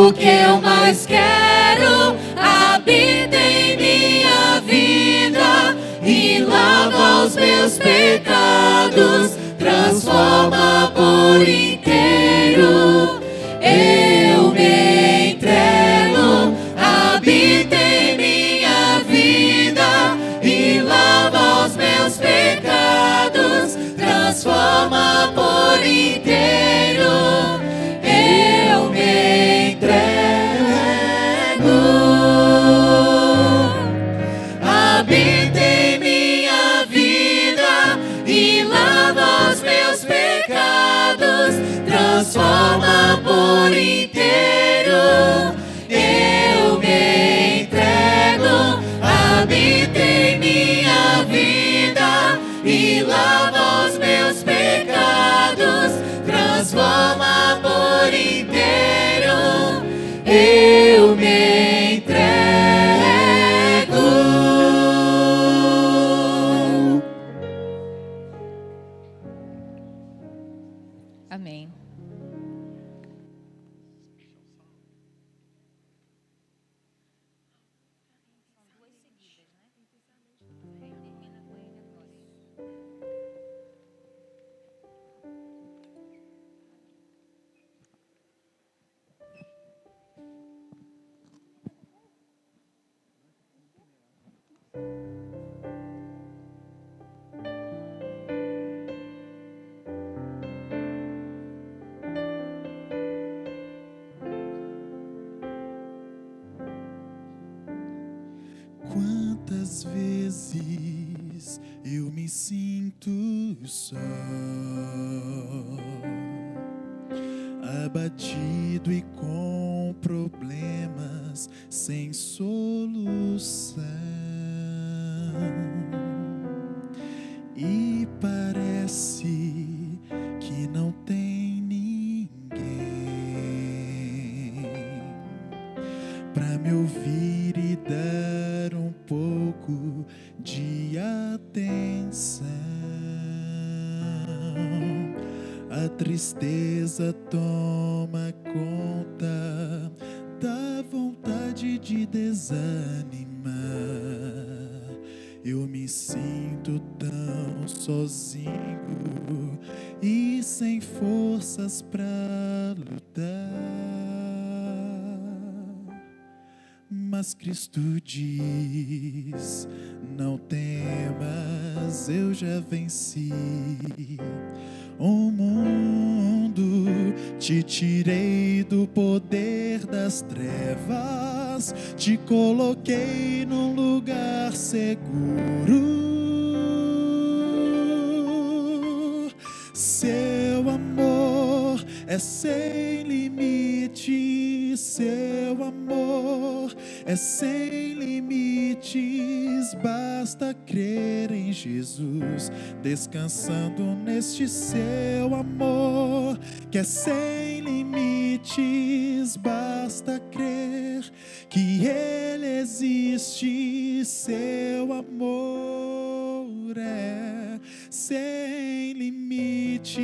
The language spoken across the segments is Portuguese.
O que eu mais quero habita em minha vida e lava os meus pecados, transforma por inteiro. Eu me entrego, habita em minha vida e lava os meus pecados, transforma por inteiro. Eu me entrego, habita em minha vida e lava os meus pecados, transforma por inteiro. Eu me entrego, habita em minha vida e lava os meus pecados, transforma por inteiro. Eu me entrego. Amém. Quantas vezes eu me sinto só, abatido e com problemas sem solução, e parece que não tem ninguém pra me ouvir e dar um pouco de atenção. A tristeza toma conta da vontade de desanimar. Eu me sinto tão sozinho e sem forças pra lutar. Mas Cristo diz: não temas, eu já venci o mundo, te tirei do poder das trevas, te coloquei num lugar seguro. Seu amor é sem limite, seu amor é sem limites. Basta crer em Jesus, descansando neste seu amor que é sem limites. Basta crer que Ele existe, seu amor é sem limites.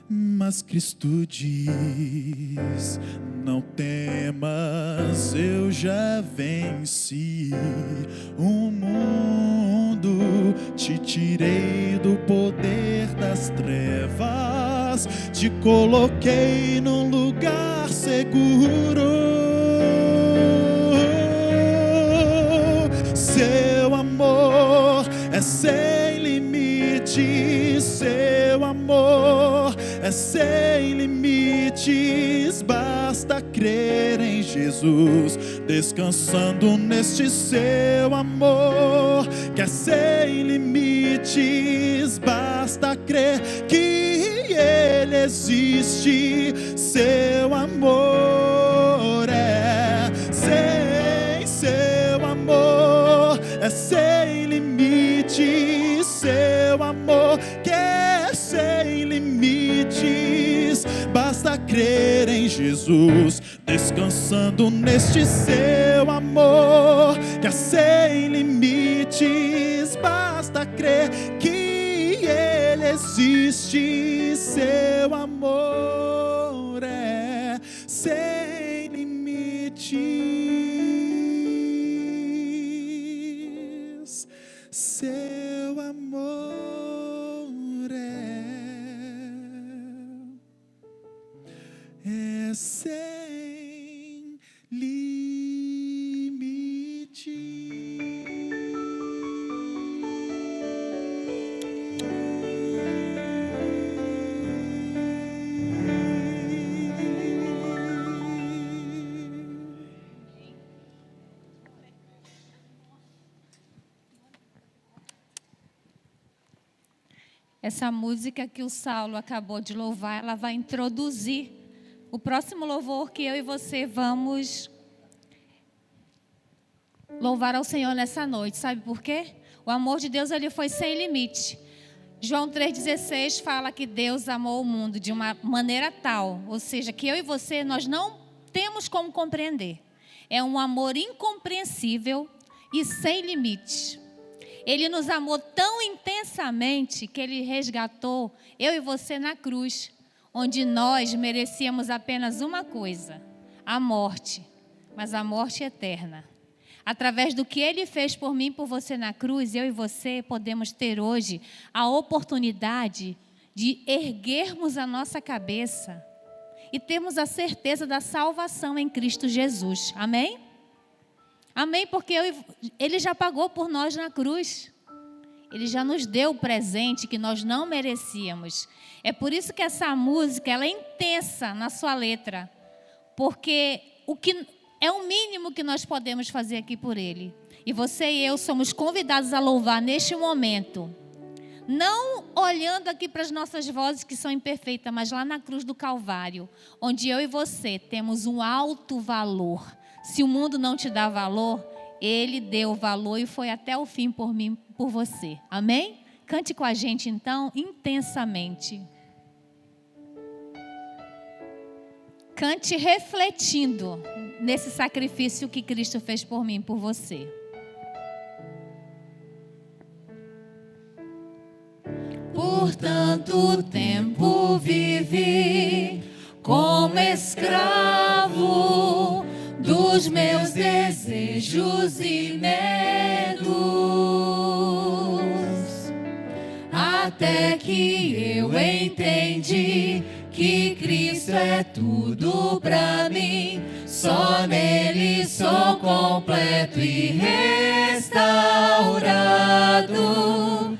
Mas Cristo diz: não temas, eu já venci o mundo, te tirei do poder das trevas, te coloquei num lugar seguro. Seu amor é sem limite, seu amor é sem limites. Basta crer em Jesus, descansando neste seu amor que é sem limites. Basta crer que Ele existe, seu amor é sem, seu amor é sem limites, seu amor que é sem limites. Basta crer em Jesus, descansando neste seu amor, que é sem limites. Basta crer que Ele existe. Seu amor é sem limites. Seu amor é sem limites. Essa música que o Saulo acabou de louvar, ela vai introduzir o próximo louvor que eu e você vamos louvar ao Senhor nessa noite. Sabe por quê? O amor de Deus, ele foi sem limite. João 3,16 fala que Deus amou o mundo de uma maneira tal, ou seja, que eu e você, nós não temos como compreender. É um amor incompreensível e sem limites. Ele nos amou tão intensamente que Ele resgatou eu e você na cruz, onde nós merecíamos apenas uma coisa, a morte, mas a morte eterna. Através do que Ele fez por mim e por você na cruz, eu e você podemos ter hoje a oportunidade de erguermos a nossa cabeça e termos a certeza da salvação em Cristo Jesus. Amém? Amém, porque Ele já pagou por nós na cruz. Ele já nos deu o presente que nós não merecíamos. É por isso que essa música, ela é intensa na sua letra. Porque o que é o mínimo que nós podemos fazer aqui por Ele. E você e eu somos convidados a louvar neste momento. Não olhando aqui para as nossas vozes que são imperfeitas, mas lá na cruz do Calvário, onde eu e você temos um alto valor. Se o mundo não te dá valor, Ele deu valor e foi até o fim por mim, por você. Amém? Cante com a gente então, intensamente. Cante refletindo nesse sacrifício que Cristo fez por mim, por você. Por tanto tempo vivi como escravo dos meus desejos e medos, até que eu entendi que Cristo é tudo pra mim, só nele sou completo e restaurado.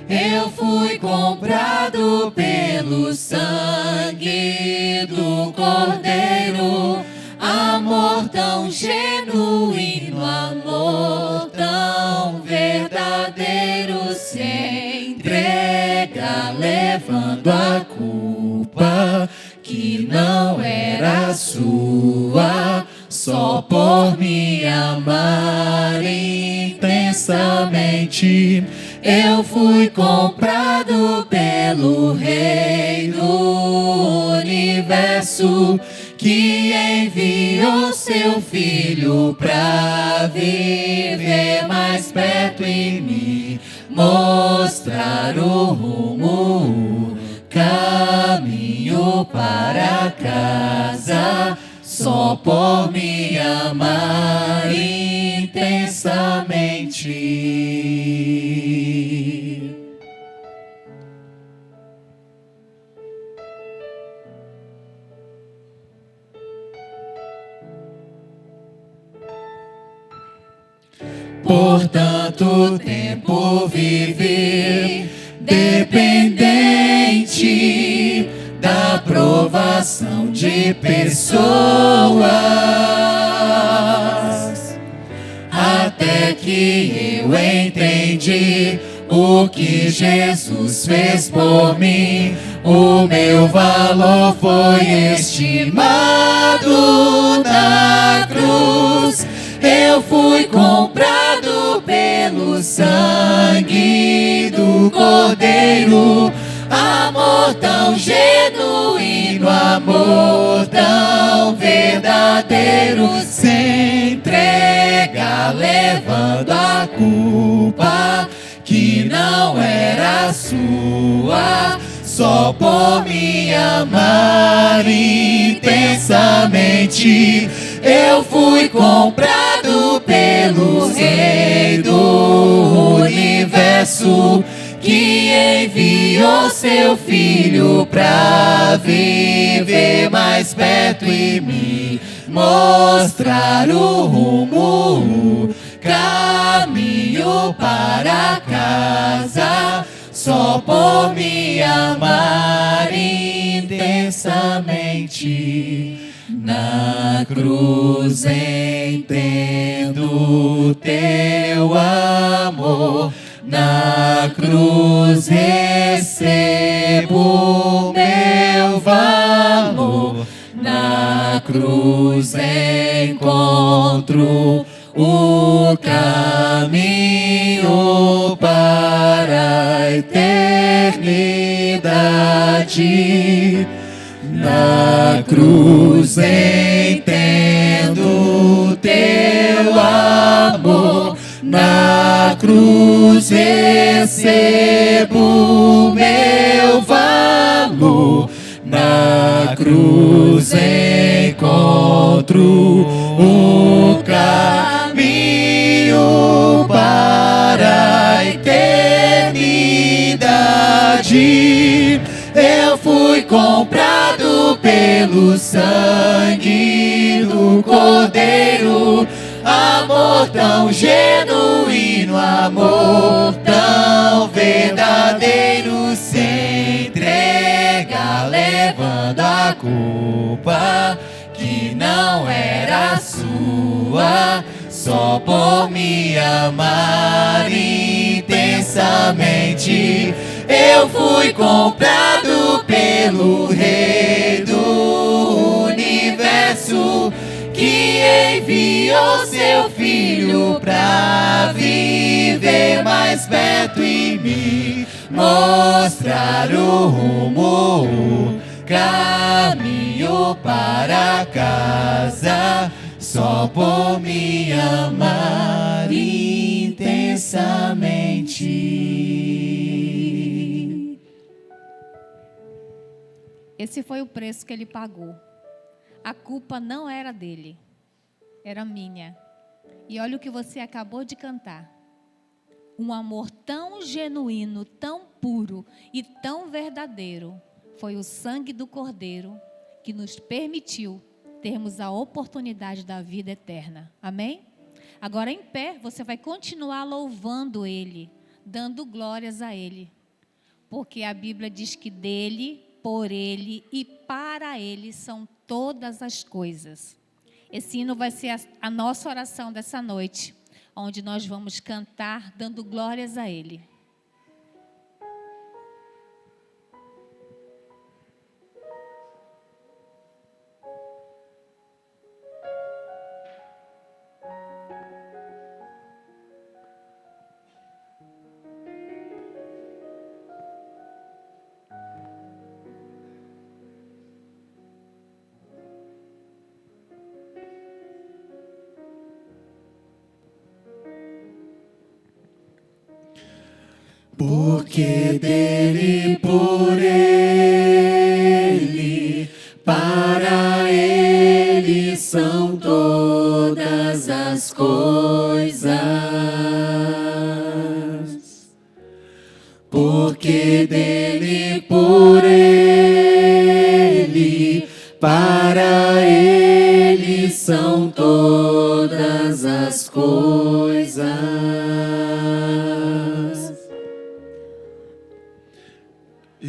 Eu fui comprado pelo sangue do Cordeiro, amor tão genuíno, amor tão verdadeiro, se entrega levando a culpa que não era sua, só por me amar intensamente. Eu fui comprado pelo Rei do Universo, que enviou seu Filho pra viver mais perto e me mostrar o rumo, o caminho para casa, só por me amar intensamente. Por tanto tempo vivi dependente da aprovação de pessoas, até que eu entendi o que Jesus fez por mim. O meu valor foi estimado na cruz. Eu fui comprado pelo sangue do Cordeiro, amor tão genuíno, amor tão verdadeiro se entrega, levando a culpa que não era sua, só por me amar intensamente. Eu fui comprado pelo Rei do Universo, que enviou seu Filho pra viver mais perto e me mostrar o rumo, o caminho para casa, só por me amar intensamente. Na cruz entendo teu amor, na cruz recebo meu valor, na cruz encontro o caminho para a eternidade. Na cruz entendo teu amor, na cruz recebo meu valor, na cruz encontro o caminho para a eternidade. Eu fui comprado pelo sangue do Cordeiro, amor tão genuíno, amor tão verdadeiro, se entrega, levando a culpa que não era sua, só por me amar intensamente. Eu fui comprado pelo Rei do Universo, que enviou seu Filho pra viver mais perto e me mostrar o rumo, o caminho para casa, só por me amar intensamente. Esse foi o preço que ele pagou. A culpa não era dele, era minha. E olha o que você acabou de cantar. Um amor tão genuíno, tão puro e tão verdadeiro. Foi o sangue do Cordeiro que nos permitiu termos a oportunidade da vida eterna. Amém? Agora em pé, você vai continuar louvando Ele, dando glórias a Ele. Porque a Bíblia diz que dele, por Ele e para Ele são todas as coisas. Esse hino vai ser a nossa oração dessa noite, onde nós vamos cantar dando glórias a Ele. Porque dele, por ele, para ele são todas as coisas. Porque dele, por ele, para ele são todas as coisas.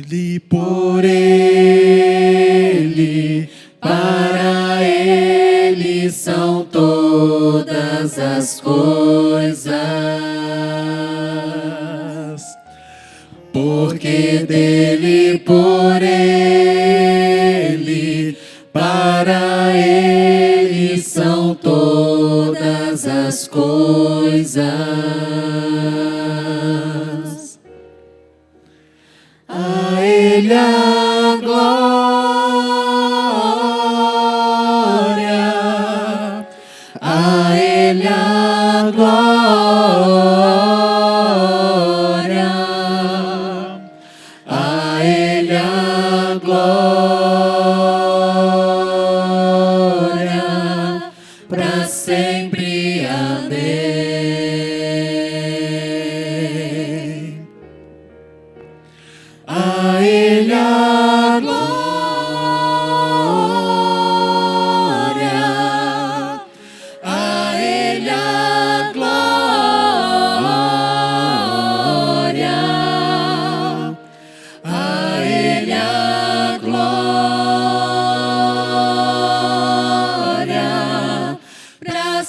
E por ele, para ele são todas as coisas. Porque dele, por ele, para ele são todas as coisas. A ele a glória,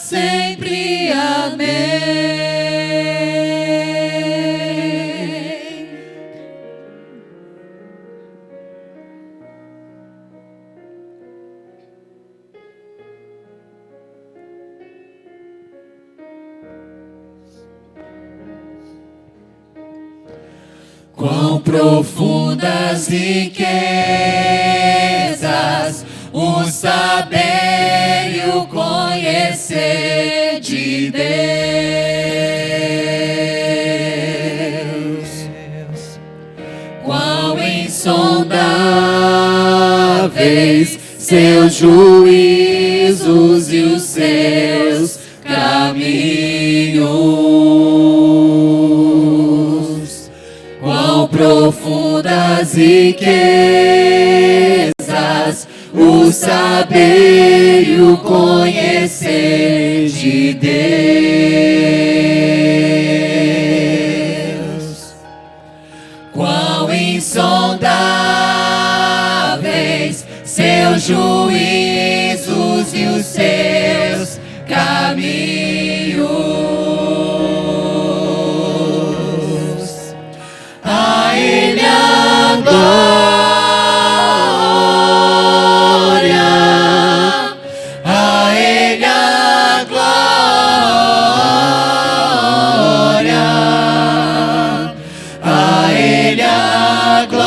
sempre. Amém. Quão profundas riquezas o saber e o conhecer de Deus. Quão insondáveis seus juízos e os seus caminhos. Quão profundas riquezas o saber e o conhecer de Deus. Quão insondáveis seus juízos e os seus caminhos. A Ele a glória, a Ele a glória, a Ele a glória,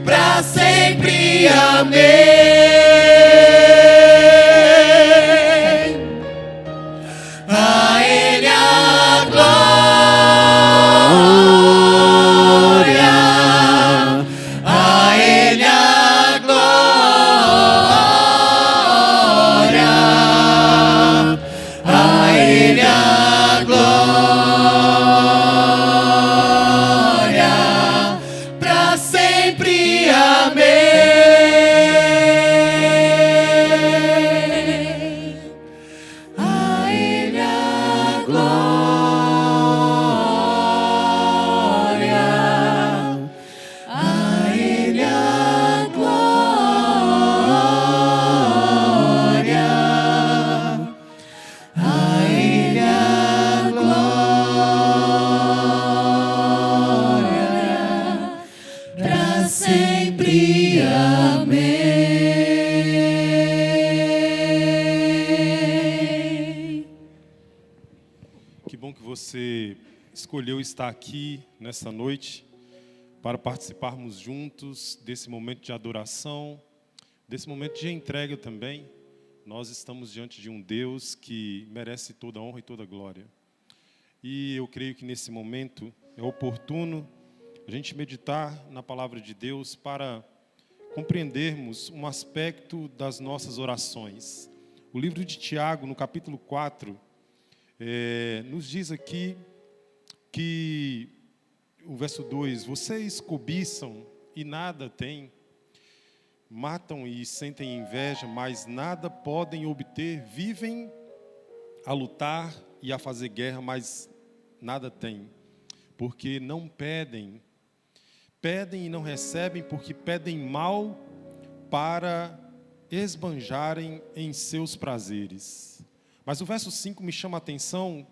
pra sempre. Amém. A Ele a glória, a Ele a glória, a Ele a glória, pra sempre. Amém. A Ele a glória, a Ele a glória, a Ele a glória, pra sempre. Amém. Que bom que você escolheu estar aqui nessa noite para participarmos juntos desse momento de adoração, desse momento de entrega também. Nós estamos diante de um Deus que merece toda a honra e toda a glória. E eu creio que nesse momento é oportuno a gente meditar na palavra de Deus para compreendermos um aspecto das nossas orações. O livro de Tiago, no capítulo 4, nos diz aqui que, o verso 2, vocês cobiçam e nada têm, matam e sentem inveja, mas nada podem obter, vivem a lutar e a fazer guerra, mas nada têm, porque não pedem. Pedem e não recebem, porque pedem mal para esbanjarem em seus prazeres. Mas o verso 5 me chama a atenção,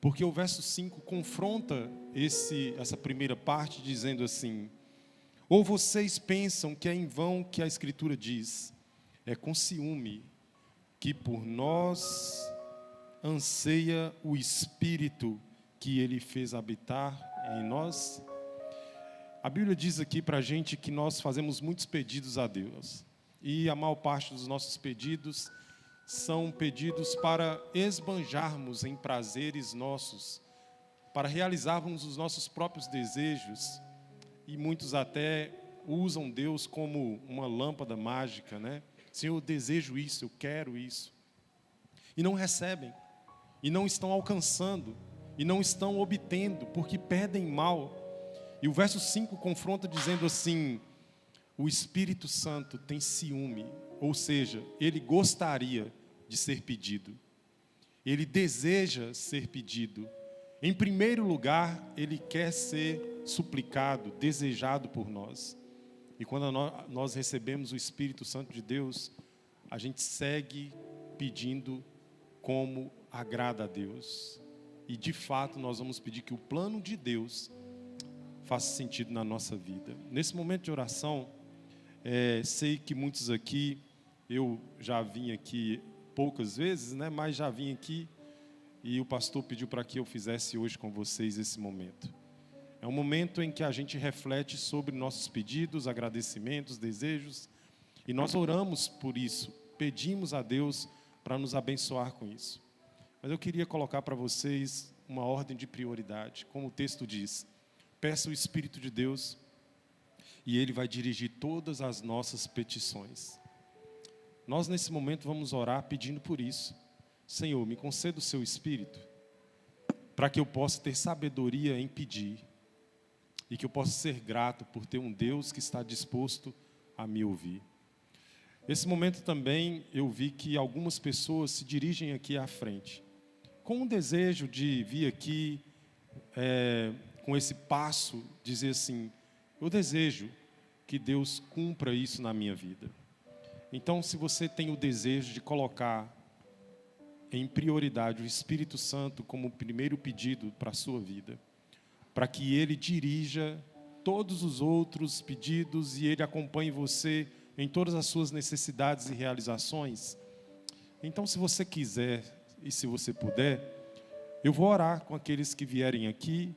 porque o verso 5 confronta essa primeira parte, dizendo assim: ou vocês pensam que é em vão que a Escritura diz, é com ciúme que por nós anseia o Espírito que Ele fez habitar em nós? A Bíblia diz aqui para a gente que nós fazemos muitos pedidos a Deus. E a maior parte dos nossos pedidos são pedidos para esbanjarmos em prazeres nossos, para realizarmos os nossos próprios desejos. E muitos até usam Deus como uma lâmpada mágica, né? Senhor, eu desejo isso, eu quero isso. E não recebem, e não estão alcançando, e não estão obtendo, porque pedem mal. E o verso 5 confronta dizendo assim: o Espírito Santo tem ciúme, ou seja, ele gostaria de ser pedido. Ele deseja ser pedido. Em primeiro lugar, ele quer ser suplicado, desejado por nós. E quando nós recebemos o Espírito Santo de Deus, a gente segue pedindo como agrada a Deus. E de fato nós vamos pedir que o plano de Deus faça sentido na nossa vida. Nesse momento de oração, sei que muitos aqui, eu já vim aqui poucas vezes, né? Mas já vim aqui e o pastor pediu para que eu fizesse hoje com vocês esse momento. É um momento em que a gente reflete sobre nossos pedidos, agradecimentos, desejos, e nós oramos por isso, pedimos a Deus para nos abençoar com isso. Mas eu queria colocar para vocês uma ordem de prioridade, como o texto diz: peça o Espírito de Deus e Ele vai dirigir todas as nossas petições. Nós nesse momento vamos orar pedindo por isso. Senhor, me conceda o seu Espírito, para que eu possa ter sabedoria em pedir, e que eu possa ser grato por ter um Deus que está disposto a me ouvir. Esse momento também eu vi que algumas pessoas se dirigem aqui à frente, com um desejo de vir aqui, com esse passo, dizer assim: eu desejo que Deus cumpra isso na minha vida. Então, se você tem o desejo de colocar em prioridade o Espírito Santo como o primeiro pedido para a sua vida, para que Ele dirija todos os outros pedidos e Ele acompanhe você em todas as suas necessidades e realizações, então, se você quiser e se você puder, eu vou orar com aqueles que vierem aqui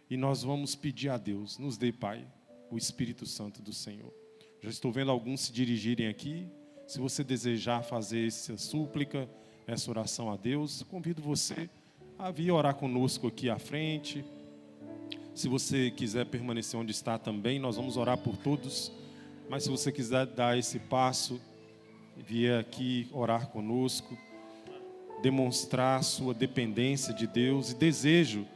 e nós vamos pedir a Deus: nos dê, Pai, o Espírito Santo do Senhor. Já estou vendo alguns se dirigirem aqui. Se você desejar fazer essa súplica, essa oração a Deus, convido você a vir orar conosco aqui à frente. Se você quiser permanecer onde está também, nós vamos orar por todos. Mas se você quiser dar esse passo, vir aqui orar conosco, demonstrar sua dependência de Deus e desejo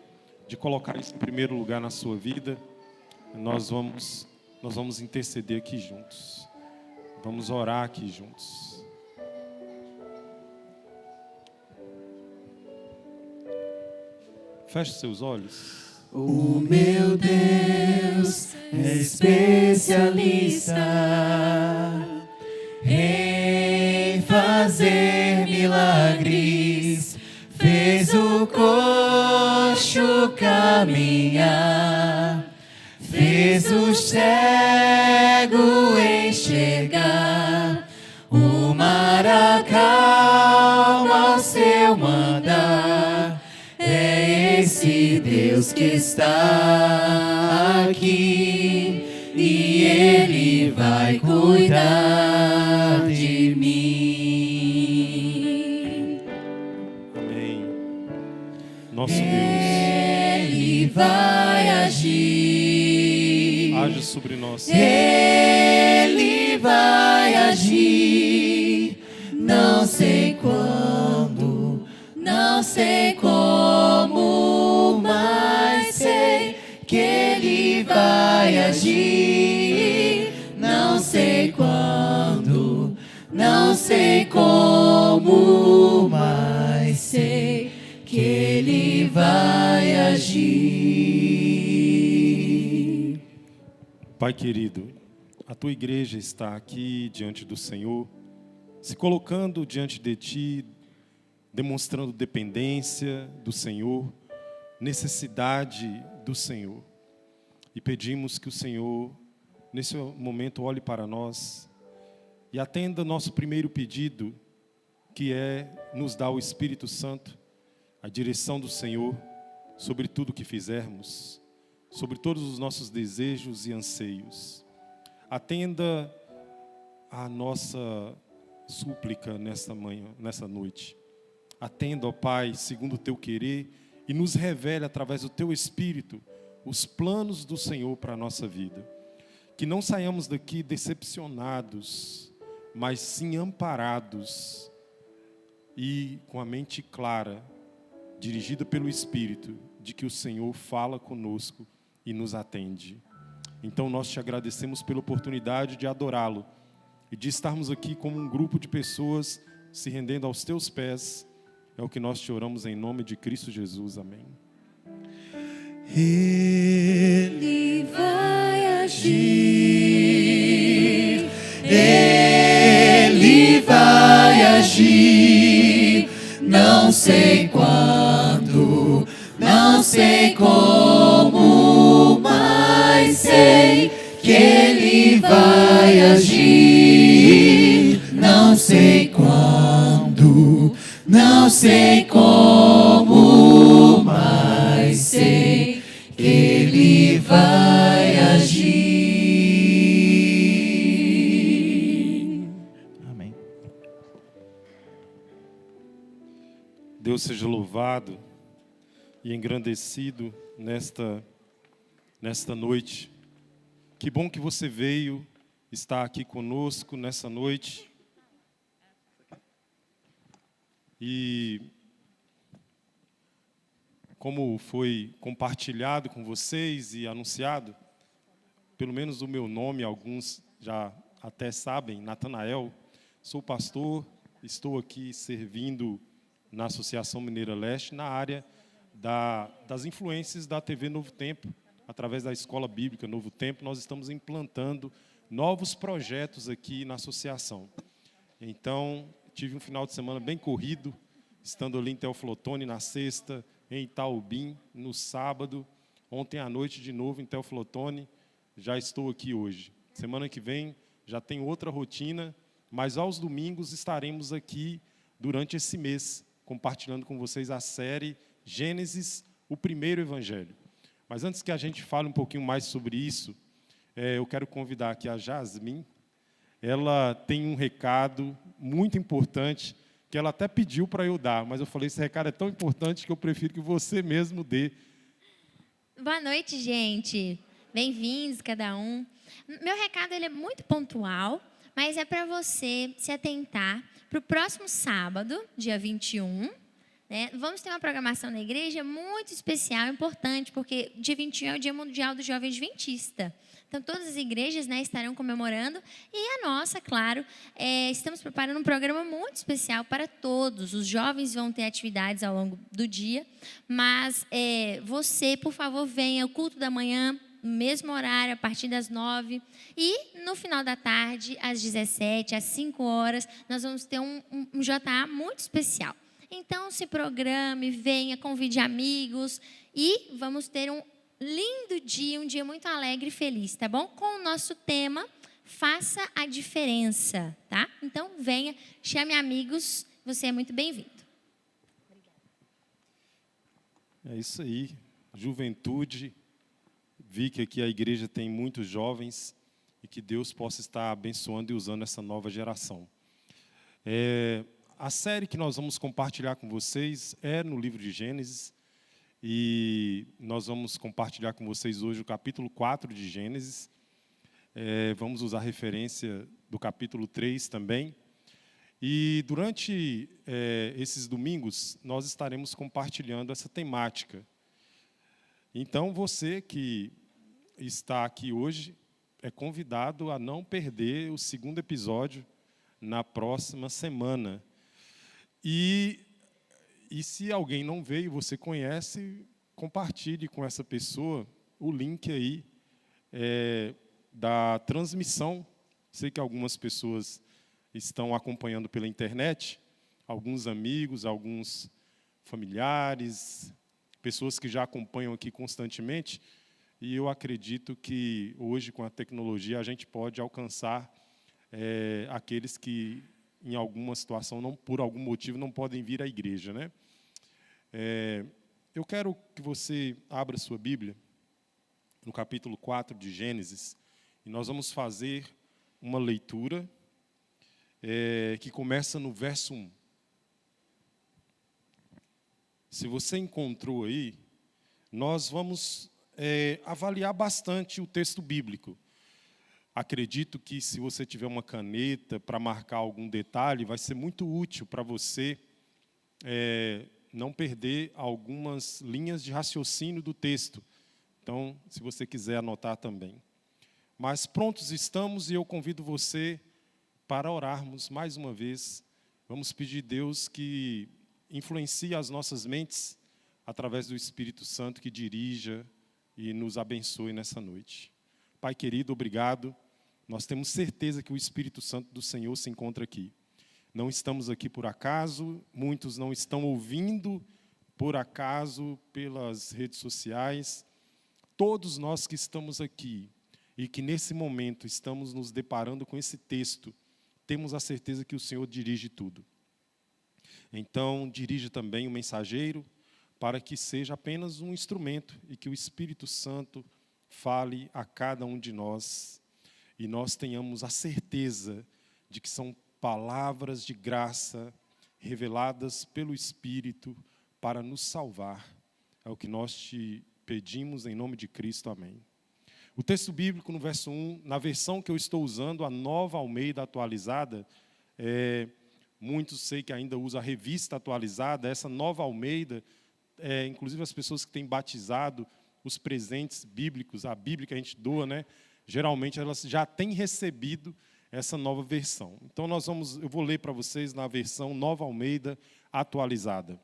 de colocar isso em primeiro lugar na sua vida, nós vamos interceder aqui juntos. Vamos orar aqui juntos. Feche seus olhos. O meu Deus é especialista em fazer milagres. Fez o coxo caminhar, fez o cego enxergar, o mar acalma ao seu mandar. É esse Deus que está aqui e Ele vai cuidar de mim. Amém. Nosso Deus, Ele vai agir. age sobre nós. Ele vai agir. Não sei quando, não sei como, mas sei que Ele vai agir. Não sei quando, não sei como, mas sei que Ele vai agir. Pai querido, a tua igreja está aqui diante do Senhor, se colocando diante de ti, demonstrando dependência do Senhor, necessidade do Senhor. E pedimos que o Senhor, nesse momento, olhe para nós e atenda nosso primeiro pedido, que é nos dar o Espírito Santo, a direção do Senhor sobre tudo o que fizermos, sobre todos os nossos desejos e anseios. Atenda a nossa súplica nessa manhã, nessa noite. Atenda, ó Pai, segundo o teu querer, e nos revele através do teu Espírito os planos do Senhor para a nossa vida. Que não saiamos daqui decepcionados, mas sim amparados e com a mente clara, dirigida pelo Espírito, de que o Senhor fala conosco e nos atende. Então nós te agradecemos pela oportunidade de adorá-lo e de estarmos aqui como um grupo de pessoas se rendendo aos teus pés. É o que nós te oramos em nome de Cristo Jesus. Amém. Ele vai agir. Ele Ele vai agir. Não sei quando, não sei como, mas sei que Ele vai agir. Não sei quando, não sei como, mas sei que Ele vai agir. Amém. Deus seja louvado e engrandecido nesta noite. Que bom que você veio estar aqui conosco nessa noite. E como foi compartilhado com vocês e anunciado, pelo menos o meu nome, alguns já até sabem, Natanael, sou pastor, estou aqui servindo na Associação Mineira Leste, na área das influências da TV Novo Tempo. Através da Escola Bíblica Novo Tempo, nós estamos implantando novos projetos aqui na associação. Então, tive um final de semana bem corrido, estando ali em Teoflotone na sexta, em Itaubim no sábado, ontem à noite de novo em Teoflotone, já estou aqui hoje. Semana que vem já tem outra rotina, mas aos domingos estaremos aqui durante esse mês, compartilhando com vocês a série Gênesis, o primeiro evangelho. Mas antes que a gente fale um pouquinho mais sobre isso, eu quero convidar aqui a Jasmin. Ela tem um recado muito importante, que ela até pediu para eu dar, mas eu falei, esse recado é tão importante que eu prefiro que você mesmo dê. Boa noite, gente. Bem-vindos, cada um. Meu recado ele é muito pontual, mas é para você se atentar para o próximo sábado, dia 21, né? Vamos ter uma programação na igreja muito especial, importante, porque dia 21 é o Dia Mundial do Jovem Adventista. Então, todas as igrejas, né, estarão comemorando. E a nossa, claro, estamos preparando um programa muito especial para todos. Os jovens vão ter atividades ao longo do dia. Mas você, por favor, venha. O culto da manhã, no mesmo horário, a partir das 9. E no final da tarde, às 17, às 5 horas, nós vamos ter um JA muito especial. Então, se programe, venha, convide amigos e vamos ter um lindo dia, um dia muito alegre e feliz, tá bom? Com o nosso tema, faça a diferença, tá? Então, venha, chame amigos, você é muito bem-vindo. É isso aí, juventude. Vi que aqui a igreja tem muitos jovens e que Deus possa estar abençoando e usando essa nova geração. A série que nós vamos compartilhar com vocês é no livro de Gênesis, e nós vamos compartilhar com vocês hoje o capítulo 4 de Gênesis. Vamos usar referência do capítulo 3 também. E durante esses domingos, nós estaremos compartilhando essa temática. Então, você que está aqui hoje é convidado a não perder o segundo episódio na próxima semana. E se alguém não veio, você conhece, compartilhe com essa pessoa o link aí da transmissão. Sei que algumas pessoas estão acompanhando pela internet, alguns amigos, alguns familiares, pessoas que já acompanham aqui constantemente, e eu acredito que hoje, com a tecnologia, a gente pode alcançar aqueles que, em alguma situação, por algum motivo, não podem vir à igreja, né? Eu quero que você abra sua Bíblia no capítulo 4 de Gênesis, e nós vamos fazer uma leitura que começa no verso 1. Se você encontrou aí, nós vamos avaliar bastante o texto bíblico. Acredito que se você tiver uma caneta para marcar algum detalhe, vai ser muito útil para você não perder algumas linhas de raciocínio do texto. Então, se você quiser anotar também. Mas prontos estamos, e eu convido você para orarmos mais uma vez. Vamos pedir a Deus que influencie as nossas mentes através do Espírito Santo, que dirija e nos abençoe nessa noite. Pai querido, obrigado. Nós temos certeza que o Espírito Santo do Senhor se encontra aqui. Não estamos aqui por acaso, muitos não estão ouvindo por acaso pelas redes sociais. Todos nós que estamos aqui e que nesse momento estamos nos deparando com esse texto, temos a certeza que o Senhor dirige tudo. Então, dirige também o mensageiro para que seja apenas um instrumento e que o Espírito Santo fale a cada um de nós e nós tenhamos a certeza de que são palavras de graça reveladas pelo Espírito para nos salvar. É o que nós te pedimos em nome de Cristo. Amém. O texto bíblico no verso 1, na versão que eu estou usando, a Nova Almeida atualizada, muitos sei que ainda usam a revista atualizada, essa Nova Almeida, inclusive as pessoas que têm batizado, os presentes bíblicos, a Bíblia que a gente doa, né, geralmente elas já têm recebido essa nova versão. Então eu vou ler para vocês na versão Nova Almeida atualizada.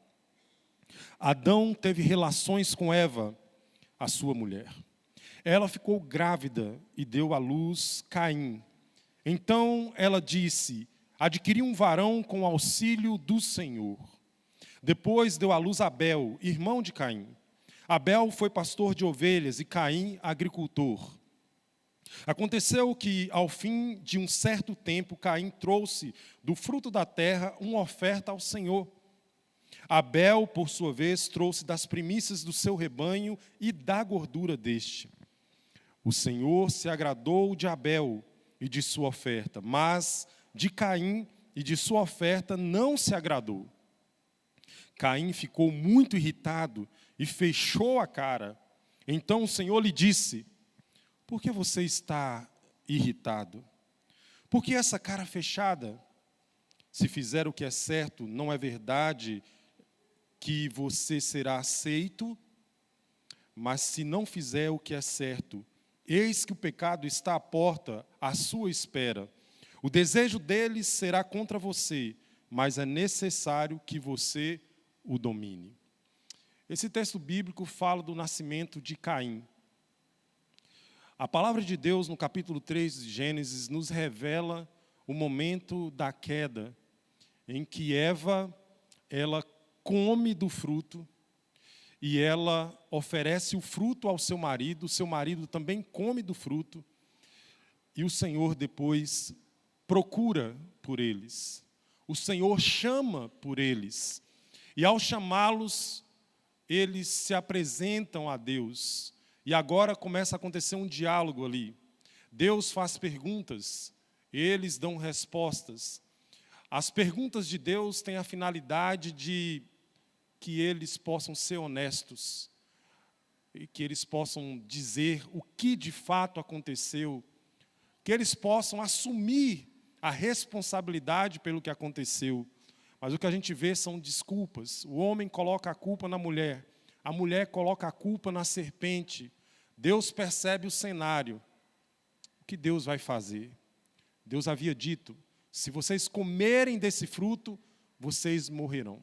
Adão teve relações com Eva, a sua mulher. Ela ficou grávida e deu à luz Caim. Então ela disse: adquiri um varão com o auxílio do Senhor. Depois deu à luz Abel, irmão de Caim. Abel foi pastor de ovelhas e Caim agricultor. Aconteceu que, ao fim de um certo tempo, Caim trouxe do fruto da terra uma oferta ao Senhor. Abel, por sua vez, trouxe das primícias do seu rebanho e da gordura deste. O Senhor se agradou de Abel e de sua oferta, mas de Caim e de sua oferta não se agradou. Caim ficou muito irritado e fechou a cara. Então o Senhor lhe disse: por que você está irritado? Por que essa cara fechada? Se fizer o que é certo, não é verdade que você será aceito? Mas se não fizer o que é certo, eis que o pecado está à porta, à sua espera. O desejo deles será contra você, mas é necessário que você o domine. Esse texto bíblico fala do nascimento de Caim. A palavra de Deus, no capítulo 3 de Gênesis, nos revela o momento da queda, em que Eva, ela come do fruto, e ela oferece o fruto ao seu marido também come do fruto, e o Senhor depois procura por eles. O Senhor chama por eles, e ao chamá-los, eles se apresentam a Deus. E agora começa a acontecer um diálogo ali. Deus faz perguntas, eles dão respostas. As perguntas de Deus têm a finalidade de que eles possam ser honestos, e que eles possam dizer o que de fato aconteceu, que eles possam assumir a responsabilidade pelo que aconteceu. Mas o que a gente vê são desculpas. O homem coloca a culpa na mulher, a mulher coloca a culpa na serpente. Deus percebe o cenário. O que Deus vai fazer? Deus havia dito: se vocês comerem desse fruto, vocês morrerão.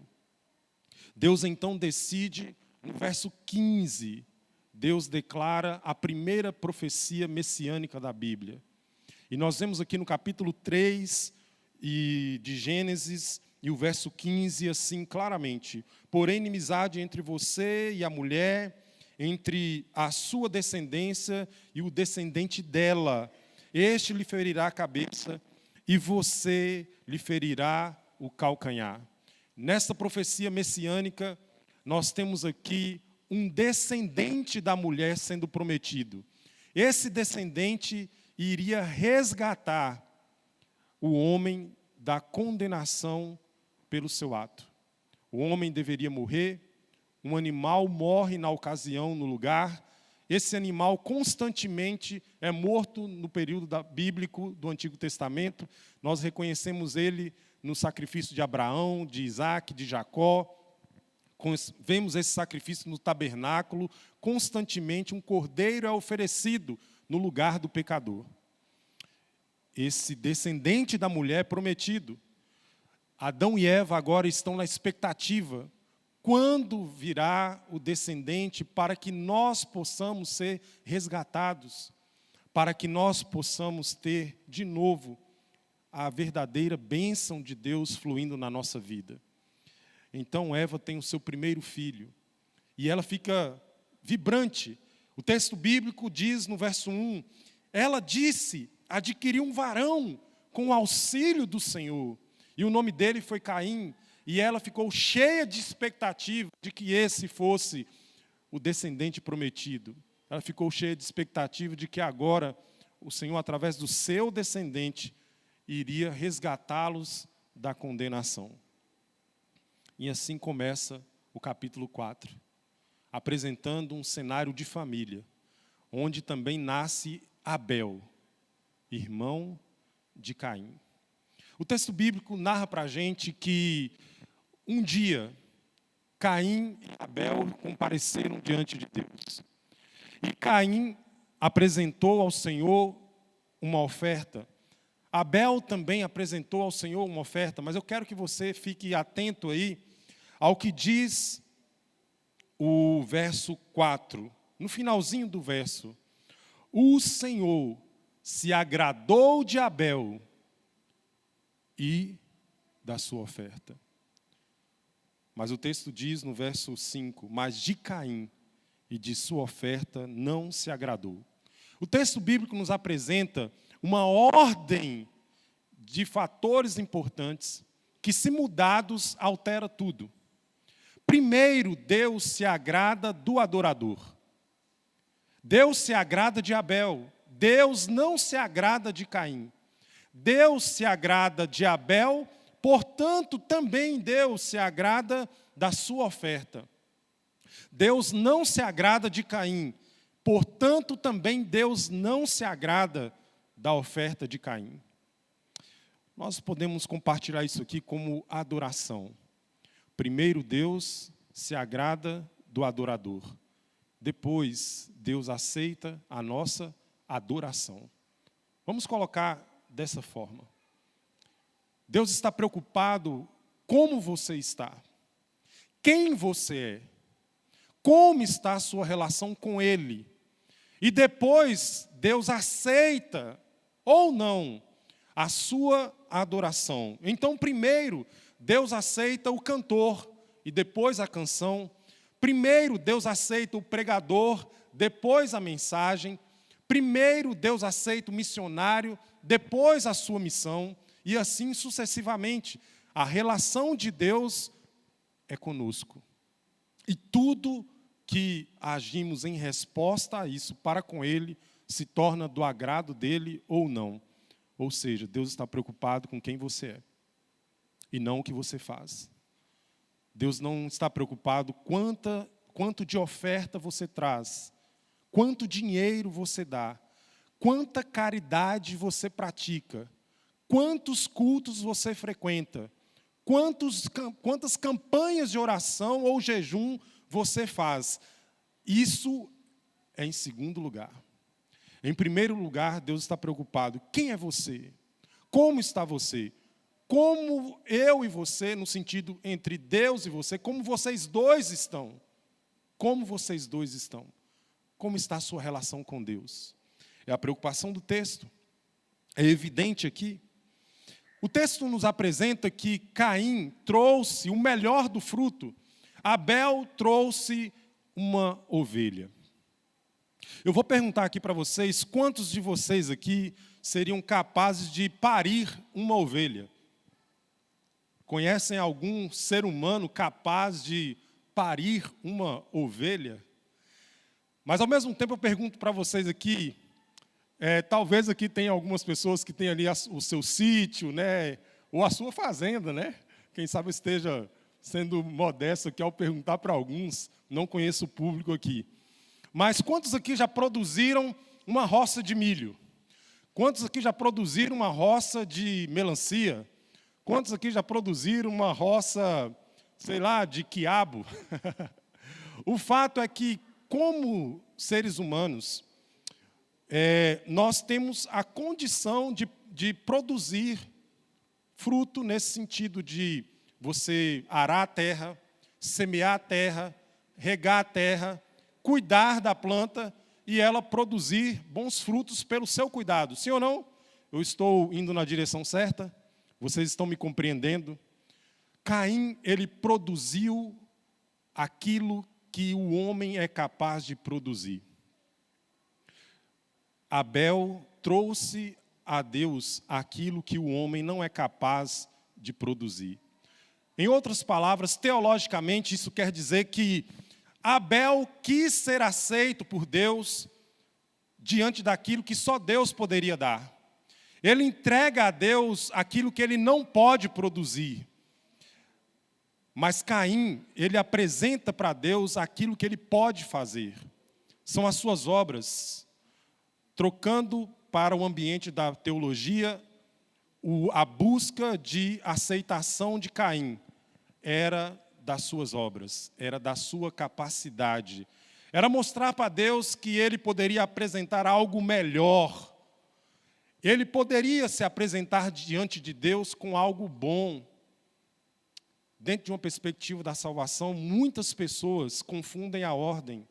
Deus então decide, no verso 15, Deus declara a primeira profecia messiânica da Bíblia. E nós vemos aqui no capítulo 3 de Gênesis, e o verso 15, assim claramente: porém, inimizade entre você e a mulher, entre a sua descendência e o descendente dela. Este lhe ferirá a cabeça e você lhe ferirá o calcanhar. Nesta profecia messiânica, nós temos aqui um descendente da mulher sendo prometido. Esse descendente iria resgatar o homem da condenação pelo seu ato. O homem deveria morrer, um animal morre na ocasião, no lugar. Esse animal constantemente é morto no período bíblico do Antigo Testamento. Nós reconhecemos ele no sacrifício de Abraão, de Isaac, de Jacó. Vemos esse sacrifício no tabernáculo. Constantemente um cordeiro é oferecido no lugar do pecador. Esse descendente da mulher prometido, Adão e Eva agora estão na expectativa. Quando virá o descendente para que nós possamos ser resgatados, para que nós possamos ter de novo a verdadeira bênção de Deus fluindo na nossa vida. Então Eva tem o seu primeiro filho e ela fica vibrante. O texto bíblico diz no verso 1, ela disse, adquiriu um varão com o auxílio do Senhor. E o nome dele foi Caim. E ela ficou cheia de expectativa de que esse fosse o descendente prometido. Ela ficou cheia de expectativa de que agora o Senhor, através do seu descendente, iria resgatá-los da condenação. E assim começa o capítulo 4, apresentando um cenário de família, onde também nasce Abel, irmão de Caim. O texto bíblico narra para a gente que um dia Caim e Abel compareceram diante de Deus. E Caim apresentou ao Senhor uma oferta. Abel também apresentou ao Senhor uma oferta, mas eu quero que você fique atento aí ao que diz o verso 4. No finalzinho do verso, o Senhor se agradou de Abel e da sua oferta. Mas o texto diz no verso 5, mas de Caim e de sua oferta não se agradou. O texto bíblico nos apresenta uma ordem de fatores importantes que, se mudados, altera tudo. Primeiro, Deus se agrada do adorador. Deus se agrada de Abel. Deus não se agrada de Caim. Deus se agrada de Abel, portanto, também Deus se agrada da sua oferta. Deus não se agrada de Caim, portanto, também Deus não se agrada da oferta de Caim. Nós podemos compartilhar isso aqui como adoração. Primeiro, Deus se agrada do adorador. Depois, Deus aceita a nossa adoração. Vamos colocar dessa forma. Deus está preocupado como você está, quem você é, como está a sua relação com Ele. E depois, Deus aceita ou não a sua adoração. Então, primeiro, Deus aceita o cantor e depois a canção. Primeiro, Deus aceita o pregador, depois a mensagem. Primeiro, Deus aceita o missionário, depois a sua missão. E assim sucessivamente. A relação de Deus é conosco. E tudo que agimos em resposta a isso, para com Ele, se torna do agrado dEle ou não. Ou seja, Deus está preocupado com quem você é e não o que você faz. Deus não está preocupado quanto de oferta você traz, quanto dinheiro você dá, quanta caridade você pratica, quantos cultos você frequenta, quantas campanhas de oração ou jejum você faz. Isso é em segundo lugar. Em primeiro lugar, Deus está preocupado. Quem é você? Como está você? Como eu e você, no sentido entre Deus e você, como vocês dois estão? Como vocês dois estão? Como está a sua relação com Deus? É a preocupação do texto. É evidente aqui. O texto nos apresenta que Caim trouxe o melhor do fruto. Abel trouxe uma ovelha. Eu vou perguntar aqui para vocês, quantos de vocês aqui seriam capazes de parir uma ovelha? Conhecem algum ser humano capaz de parir uma ovelha? Mas, ao mesmo tempo, eu pergunto para vocês aqui, talvez aqui tenha algumas pessoas que têm ali o seu sítio, né, ou a sua fazenda, né? Quem sabe eu esteja sendo modesto aqui ao perguntar para alguns, não conheço o público aqui. Mas quantos aqui já produziram uma roça de milho? Quantos aqui já produziram uma roça de melancia? Quantos aqui já produziram uma roça, sei lá, de quiabo? O fato é que, como seres humanos, nós temos a condição de produzir fruto nesse sentido de você arar a terra, semear a terra, regar a terra, cuidar da planta e ela produzir bons frutos pelo seu cuidado. Sim ou não? Eu estou indo na direção certa? Vocês estão me compreendendo? Caim, ele produziu aquilo que o homem é capaz de produzir. Abel trouxe a Deus aquilo que o homem não é capaz de produzir. Em outras palavras, teologicamente, isso quer dizer que Abel quis ser aceito por Deus diante daquilo que só Deus poderia dar. Ele entrega a Deus aquilo que ele não pode produzir. Mas Caim, ele apresenta para Deus aquilo que ele pode fazer. São as suas obras. Trocando para o ambiente da teologia, a busca de aceitação de Caim era das suas obras, era da sua capacidade. Era mostrar para Deus que ele poderia apresentar algo melhor. Ele poderia se apresentar diante de Deus com algo bom. Dentro de uma perspectiva da salvação, muitas pessoas confundem a ordem.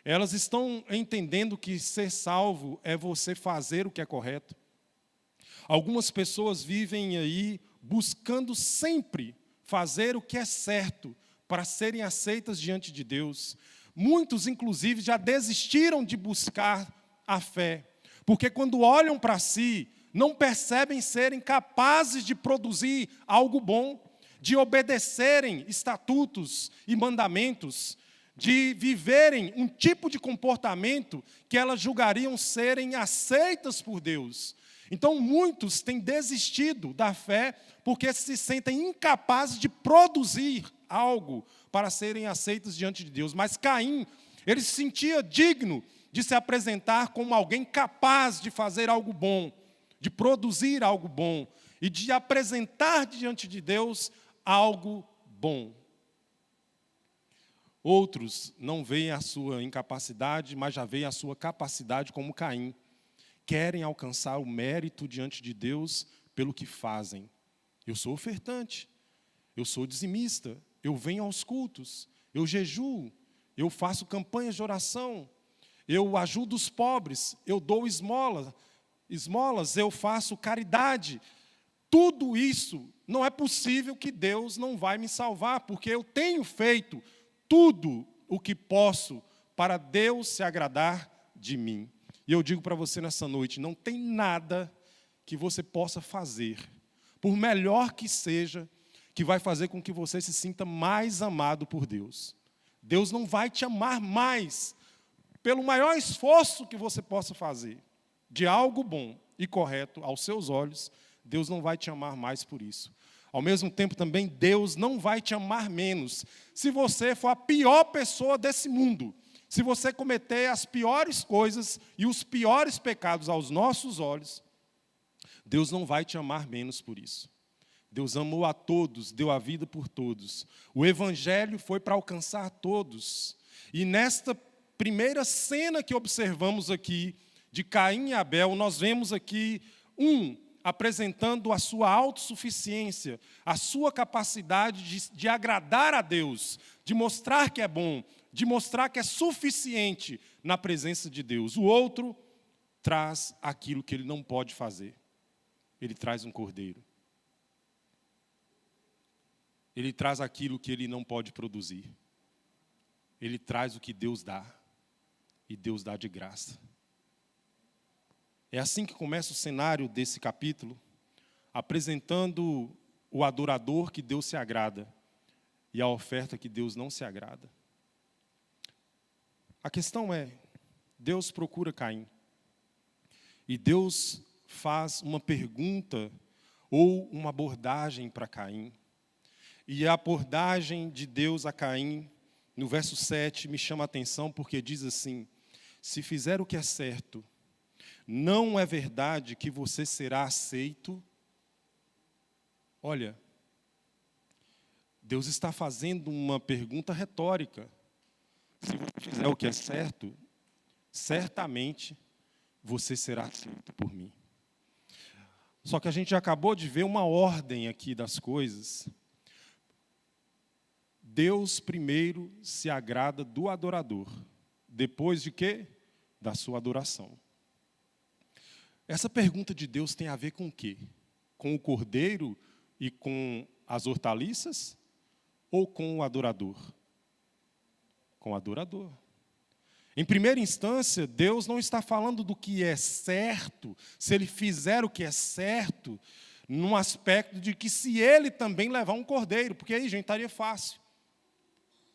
Elas estão entendendo que ser salvo é você fazer o que é correto. Algumas pessoas vivem aí buscando sempre fazer o que é certo para serem aceitas diante de Deus. Muitos, inclusive, já desistiram de buscar a fé, porque quando olham para si, não percebem serem capazes de produzir algo bom, de obedecerem estatutos e mandamentos, de viverem um tipo de comportamento que elas julgariam serem aceitas por Deus. Então, muitos têm desistido da fé porque se sentem incapazes de produzir algo para serem aceitos diante de Deus. Mas Caim, ele se sentia digno de se apresentar como alguém capaz de fazer algo bom, de produzir algo bom e de apresentar diante de Deus algo bom. Outros não veem a sua incapacidade, mas já veem a sua capacidade como Caim. Querem alcançar o mérito diante de Deus pelo que fazem. Eu sou ofertante, eu sou dizimista, eu venho aos cultos, eu jejuo, eu faço campanhas de oração, eu ajudo os pobres, eu dou esmolas, eu faço caridade. Tudo isso não é possível que Deus não vai me salvar, porque eu tenho feito tudo o que posso para Deus se agradar de mim. E eu digo para você nessa noite, não tem nada que você possa fazer, por melhor que seja, que vai fazer com que você se sinta mais amado por Deus. Deus não vai te amar mais, pelo maior esforço que você possa fazer, de algo bom e correto aos seus olhos, Deus não vai te amar mais por isso. Ao mesmo tempo também, Deus não vai te amar menos se você for a pior pessoa desse mundo. Se você cometer as piores coisas e os piores pecados aos nossos olhos, Deus não vai te amar menos por isso. Deus amou a todos, deu a vida por todos. O Evangelho foi para alcançar todos. E nesta primeira cena que observamos aqui, de Caim e Abel, nós vemos aqui apresentando a sua autossuficiência, a sua capacidade de agradar a Deus, de mostrar que é bom, de mostrar que é suficiente na presença de Deus. O outro traz aquilo que ele não pode fazer. Ele traz um cordeiro. Ele traz aquilo que ele não pode produzir. Ele traz o que Deus dá. E Deus dá de graça. É assim que começa o cenário desse capítulo, apresentando o adorador que Deus se agrada e a oferta que Deus não se agrada. A questão é, Deus procura Caim. E Deus faz uma pergunta ou uma abordagem para Caim. E a abordagem de Deus a Caim, no verso 7, me chama a atenção porque diz assim: se fizer o que é certo, não é verdade que você será aceito? Olha, Deus está fazendo uma pergunta retórica. Se você fizer o que é certo, certamente você será aceito por mim. Só que a gente já acabou de ver uma ordem aqui das coisas. Deus primeiro se agrada do adorador. Depois de quê? Da sua adoração. Essa pergunta de Deus tem a ver com o quê? Com o cordeiro e com as hortaliças? Ou com o adorador? Com o adorador. Em primeira instância, Deus não está falando do que é certo, se ele fizer o que é certo, num aspecto de que se ele também levar um cordeiro, porque aí, gente, estaria fácil.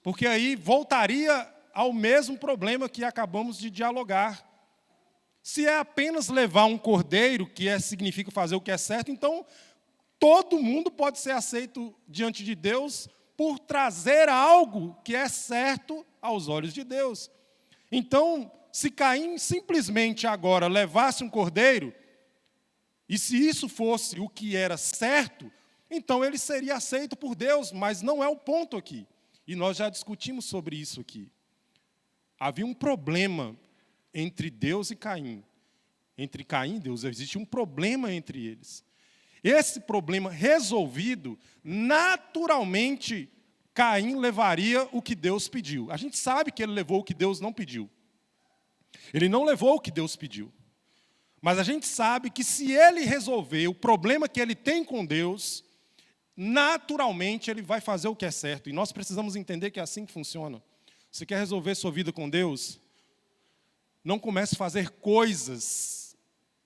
Porque aí voltaria ao mesmo problema que acabamos de dialogar. Se é apenas levar um cordeiro, que significa fazer o que é certo, então todo mundo pode ser aceito diante de Deus por trazer algo que é certo aos olhos de Deus. Então, se Caim simplesmente agora levasse um cordeiro, e se isso fosse o que era certo, então ele seria aceito por Deus, mas não é o ponto aqui. E nós já discutimos sobre isso aqui. Havia um problema entre Deus e Caim. Entre Caim e Deus, existe um problema entre eles. Esse problema resolvido, naturalmente, Caim levaria o que Deus pediu. A gente sabe que ele levou o que Deus não pediu. Ele não levou o que Deus pediu. Mas a gente sabe que se ele resolver o problema que ele tem com Deus, naturalmente ele vai fazer o que é certo. E nós precisamos entender que é assim que funciona. Você quer resolver sua vida com Deus? Não comece a fazer coisas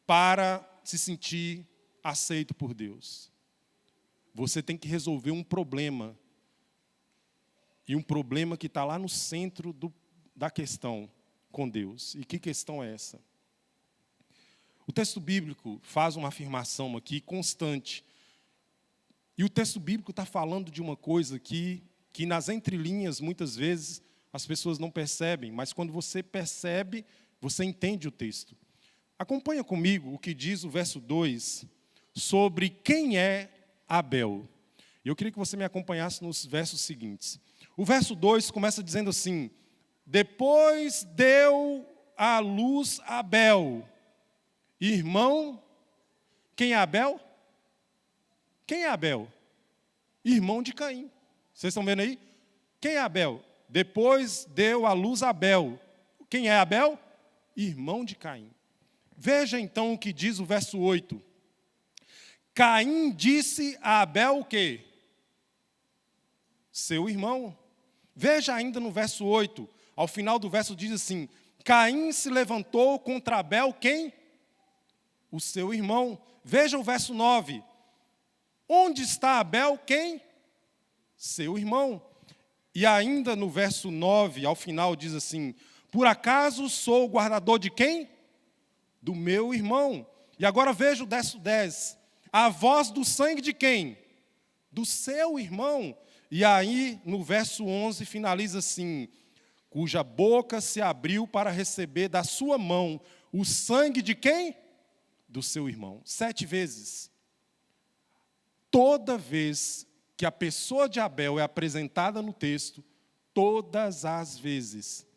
para se sentir aceito por Deus. Você tem que resolver um problema. E um problema que está lá no centro da questão com Deus. E que questão é essa? O texto bíblico faz uma afirmação aqui constante. E o texto bíblico está falando de uma coisa que nas entrelinhas, muitas vezes, as pessoas não percebem. Mas quando você percebe, você entende o texto. Acompanha comigo o que diz o verso 2 sobre quem é Abel. Eu queria que você me acompanhasse nos versos seguintes. O verso 2 começa dizendo assim: depois deu à luz Abel, irmão. Quem é Abel? Quem é Abel? Irmão de Caim. Vocês estão vendo aí? Quem é Abel? Depois deu à luz Abel. Quem é Abel? Irmão de Caim. Veja então o que diz o verso 8. Caim disse a Abel o quê? Seu irmão. Veja ainda no verso 8. Ao final do verso diz assim: Caim se levantou contra Abel, quem? O seu irmão. Veja o verso 9. Onde está Abel, quem? Seu irmão. E ainda no verso 9, ao final diz assim: por acaso sou o guardador de quem? Do meu irmão. E agora veja o verso 10. A voz do sangue de quem? Do seu irmão. E aí no verso 11 finaliza assim: cuja boca se abriu para receber da sua mão o sangue de quem? Do seu irmão. 7 vezes. Toda vez que a pessoa de Abel é apresentada no texto, todas as vezes,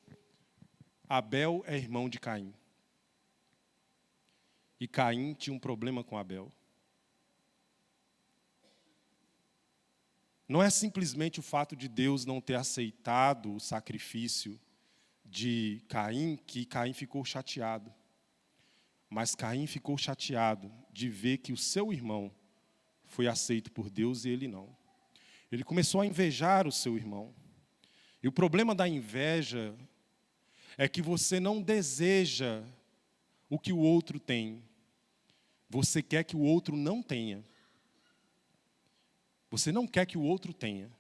Abel é irmão de Caim. E Caim tinha um problema com Abel. Não é simplesmente o fato de Deus não ter aceitado o sacrifício de Caim, que Caim ficou chateado. Mas Caim ficou chateado de ver que o seu irmão foi aceito por Deus e ele não. Ele começou a invejar o seu irmão. E o problema da inveja é que você não deseja o que o outro tem. Você quer que o outro não tenha. Você não quer que o outro tenha.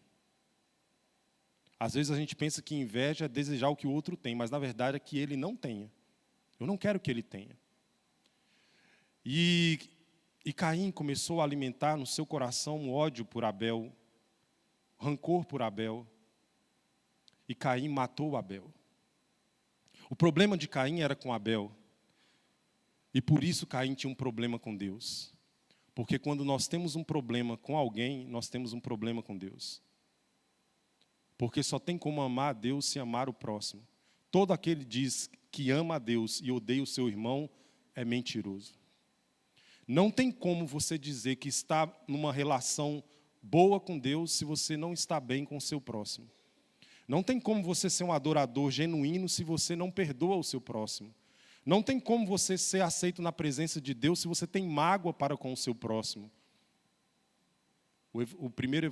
Às vezes a gente pensa que inveja é desejar o que o outro tem, mas na verdade é que ele não tenha. Eu não quero que ele tenha. E Caim começou a alimentar no seu coração um ódio por Abel, rancor por Abel. E Caim matou Abel. O problema de Caim era com Abel. E por isso Caim tinha um problema com Deus. Porque quando nós temos um problema com alguém, nós temos um problema com Deus. Porque só tem como amar a Deus se amar o próximo. Todo aquele que diz que ama a Deus e odeia o seu irmão é mentiroso. Não tem como você dizer que está numa relação boa com Deus se você não está bem com o seu próximo. Não tem como você ser um adorador genuíno se você não perdoa o seu próximo. Não tem como você ser aceito na presença de Deus se você tem mágoa para com o seu próximo. A primeira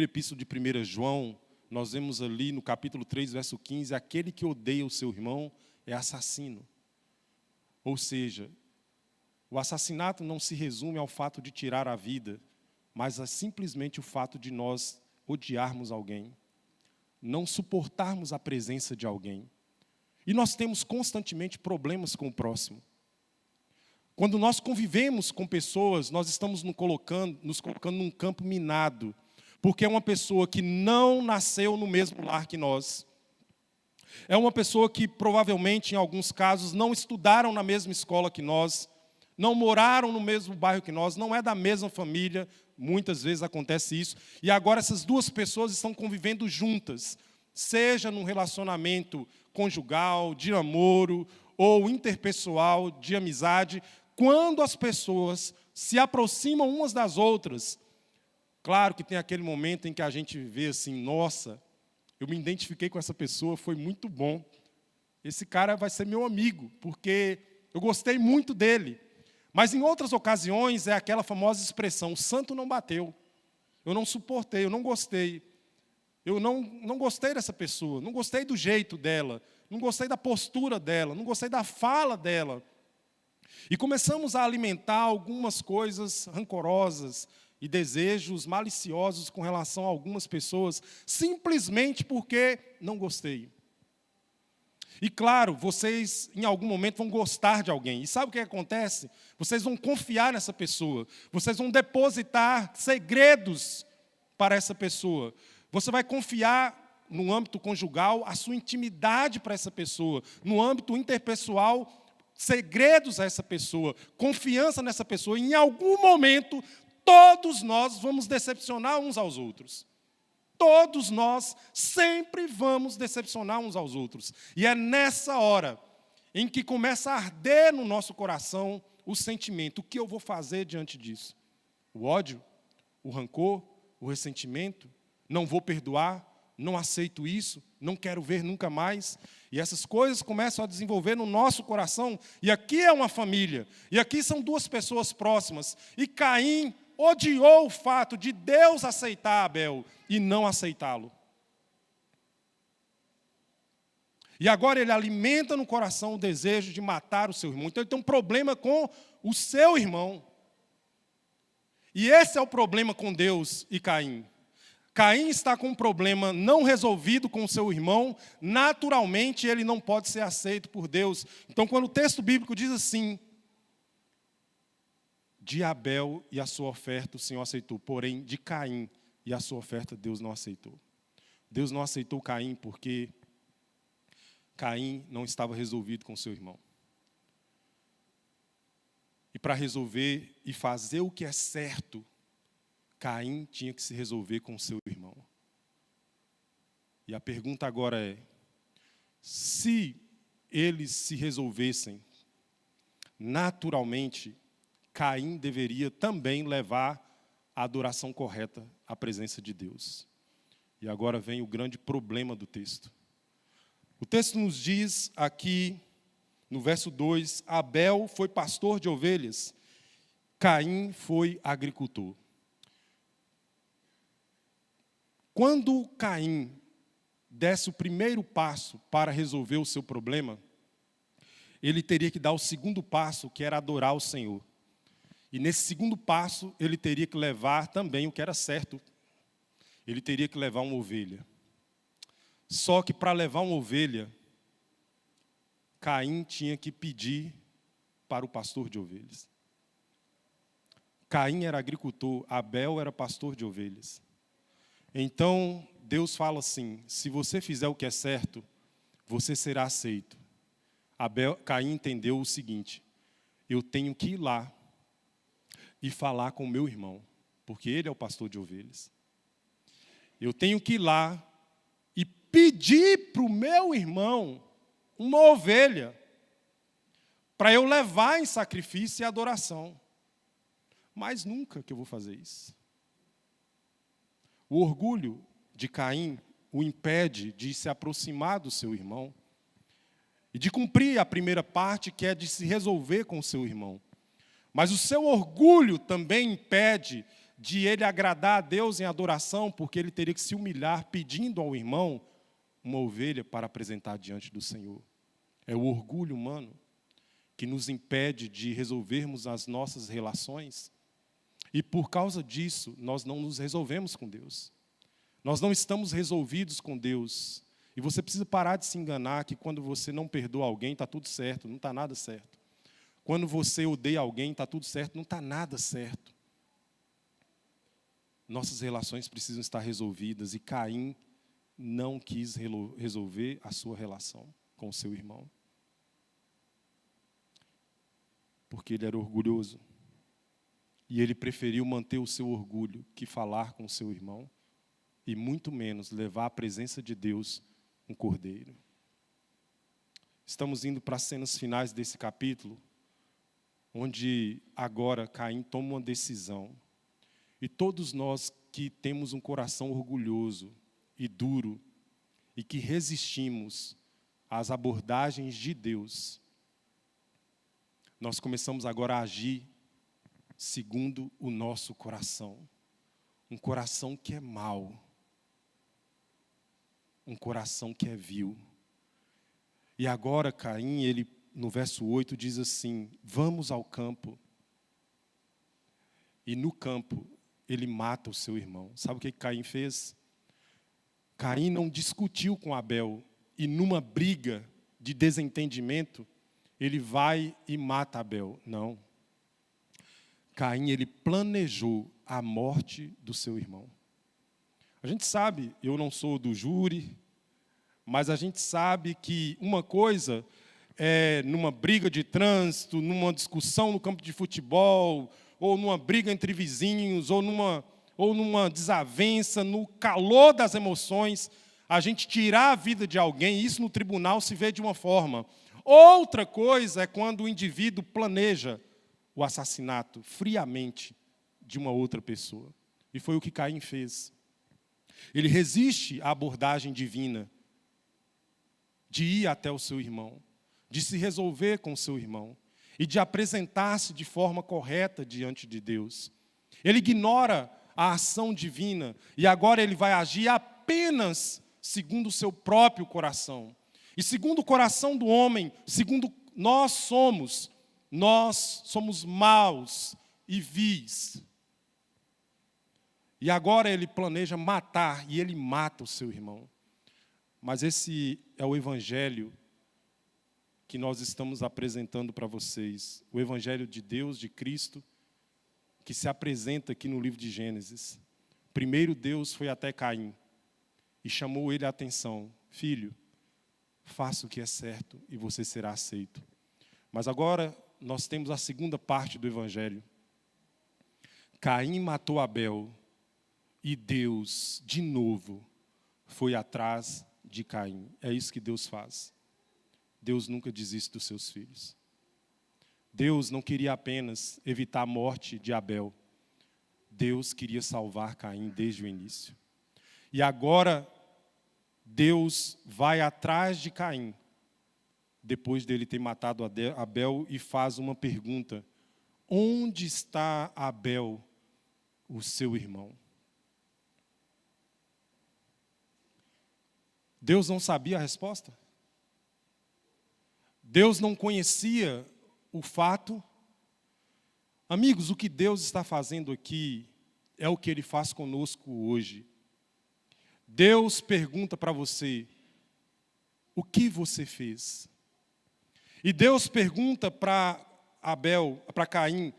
epístola de 1 João, nós vemos ali no capítulo 3, verso 15, aquele que odeia o seu irmão é assassino. Ou seja, o assassinato não se resume ao fato de tirar a vida, mas a simplesmente o fato de nós odiarmos alguém, não suportarmos a presença de alguém. E nós temos constantemente problemas com o próximo. Quando nós convivemos com pessoas, nós estamos nos colocando num campo minado, porque é uma pessoa que não nasceu no mesmo lar que nós. É uma pessoa que provavelmente, em alguns casos, não estudaram na mesma escola que nós, não moraram no mesmo bairro que nós, não é da mesma família, muitas vezes acontece isso, e agora essas duas pessoas estão convivendo juntas, seja num relacionamento conjugal, de namoro, ou interpessoal, de amizade. Quando as pessoas se aproximam umas das outras, claro que tem aquele momento em que a gente vê assim, nossa, eu me identifiquei com essa pessoa, foi muito bom. Esse cara vai ser meu amigo, porque eu gostei muito dele. Mas em outras ocasiões é aquela famosa expressão, o santo não bateu. Eu não suportei, eu não gostei. Eu não gostei dessa pessoa, não gostei do jeito dela, não gostei da postura dela, não gostei da fala dela. E começamos a alimentar algumas coisas rancorosas e desejos maliciosos com relação a algumas pessoas, simplesmente porque não gostei. E claro, vocês em algum momento vão gostar de alguém. E sabe o que acontece? Vocês vão confiar nessa pessoa. Vocês vão depositar segredos para essa pessoa. Você vai confiar no âmbito conjugal a sua intimidade para essa pessoa. No âmbito interpessoal, segredos a essa pessoa. Confiança nessa pessoa. E em algum momento, todos nós vamos decepcionar uns aos outros. Todos nós sempre vamos decepcionar uns aos outros. E é nessa hora em que começa a arder no nosso coração o sentimento. O que eu vou fazer diante disso? O ódio? O rancor? O ressentimento? Não vou perdoar? Não aceito isso? Não quero ver nunca mais? E essas coisas começam a desenvolver no nosso coração. E aqui é uma família. E aqui são duas pessoas próximas. E Caim odiou o fato de Deus aceitar Abel e não aceitá-lo. E agora ele alimenta no coração o desejo de matar o seu irmão. Então ele tem um problema com o seu irmão. E esse é o problema com Deus e Caim. Caim está com um problema não resolvido com o seu irmão, naturalmente ele não pode ser aceito por Deus. Então quando o texto bíblico diz assim, de Abel e a sua oferta o Senhor aceitou, porém de Caim e a sua oferta Deus não aceitou. Deus não aceitou Caim porque Caim não estava resolvido com seu irmão. E para resolver e fazer o que é certo, Caim tinha que se resolver com seu irmão. E a pergunta agora é, se eles se resolvessem, naturalmente, Caim deveria também levar a adoração correta à presença de Deus. E agora vem o grande problema do texto. O texto nos diz aqui, no verso 2, Abel foi pastor de ovelhas, Caim foi agricultor. Quando Caim desse o primeiro passo para resolver o seu problema, ele teria que dar o segundo passo, que era adorar o Senhor. E nesse segundo passo, ele teria que levar também o que era certo. Ele teria que levar uma ovelha. Só que para levar uma ovelha, Caim tinha que pedir para o pastor de ovelhas. Caim era agricultor, Abel era pastor de ovelhas. Então, Deus fala assim, se você fizer o que é certo, você será aceito. Caim entendeu o seguinte, eu tenho que ir lá e falar com o meu irmão, porque ele é o pastor de ovelhas. Eu tenho que ir lá e pedir para o meu irmão uma ovelha, para eu levar em sacrifício e adoração. Mas nunca que eu vou fazer isso. O orgulho de Caim o impede de se aproximar do seu irmão. e de cumprir a primeira parte, que é de se resolver com o seu irmão. Mas o seu orgulho também impede de ele agradar a Deus em adoração, porque ele teria que se humilhar pedindo ao irmão uma ovelha para apresentar diante do Senhor. É o orgulho humano que nos impede de resolvermos as nossas relações. E por causa disso, nós não nos resolvemos com Deus. Nós não estamos resolvidos com Deus. E você precisa parar de se enganar que quando você não perdoa alguém, está tudo certo. Não está nada certo. Quando você odeia alguém, está tudo certo. Não está nada certo. Nossas relações precisam estar resolvidas. E Caim não quis resolver a sua relação com o seu irmão. Porque ele era orgulhoso. E ele preferiu manter o seu orgulho que falar com o seu irmão. E muito menos levar à presença de Deus um cordeiro. Estamos indo para as cenas finais desse capítulo, onde agora Caim toma uma decisão. E todos nós que temos um coração orgulhoso e duro, e que resistimos às abordagens de Deus, nós começamos agora a agir segundo o nosso coração. Um coração que é mau. Um coração que é vil. E agora Caim, ele no verso 8 diz assim: vamos ao campo. E no campo ele mata o seu irmão. Sabe o que Caim fez? Caim não discutiu com Abel. E numa briga de desentendimento, ele vai e mata Abel. Não. Caim, ele planejou a morte do seu irmão. A gente sabe, eu não sou do júri, mas a gente sabe que uma coisa é numa briga de trânsito, numa discussão no campo de futebol, ou numa briga entre vizinhos, ou numa desavença, no calor das emoções, a gente tirar a vida de alguém, e isso no tribunal se vê de uma forma. Outra coisa é quando o indivíduo planeja o assassinato friamente de uma outra pessoa. E foi o que Caim fez. Ele resiste à abordagem divina de ir até o seu irmão, de se resolver com o seu irmão e de apresentar-se de forma correta diante de Deus. Ele ignora a ação divina e agora ele vai agir apenas segundo o seu próprio coração. E segundo o coração do homem, segundo nós somos maus e vis. E agora ele planeja matar, e ele mata o seu irmão. Mas esse é o evangelho que nós estamos apresentando para vocês. O evangelho de Deus, de Cristo, que se apresenta aqui no livro de Gênesis. Primeiro Deus foi até Caim e chamou ele a atenção. Filho, faça o que é certo e você será aceito. Mas agora nós temos a segunda parte do evangelho. Caim matou Abel e Deus, de novo, foi atrás de Caim. É isso que Deus faz. Deus nunca desiste dos seus filhos. Deus não queria apenas evitar a morte de Abel. Deus queria salvar Caim desde o início. E agora, Deus vai atrás de Caim, depois dele ter matado Abel, e faz uma pergunta: onde está Abel, o seu irmão? Deus não sabia a resposta? Deus não conhecia o fato? Amigos, o que Deus está fazendo aqui é o que Ele faz conosco hoje. Deus pergunta para você: o que você fez? E Deus pergunta para Abel, para Caim: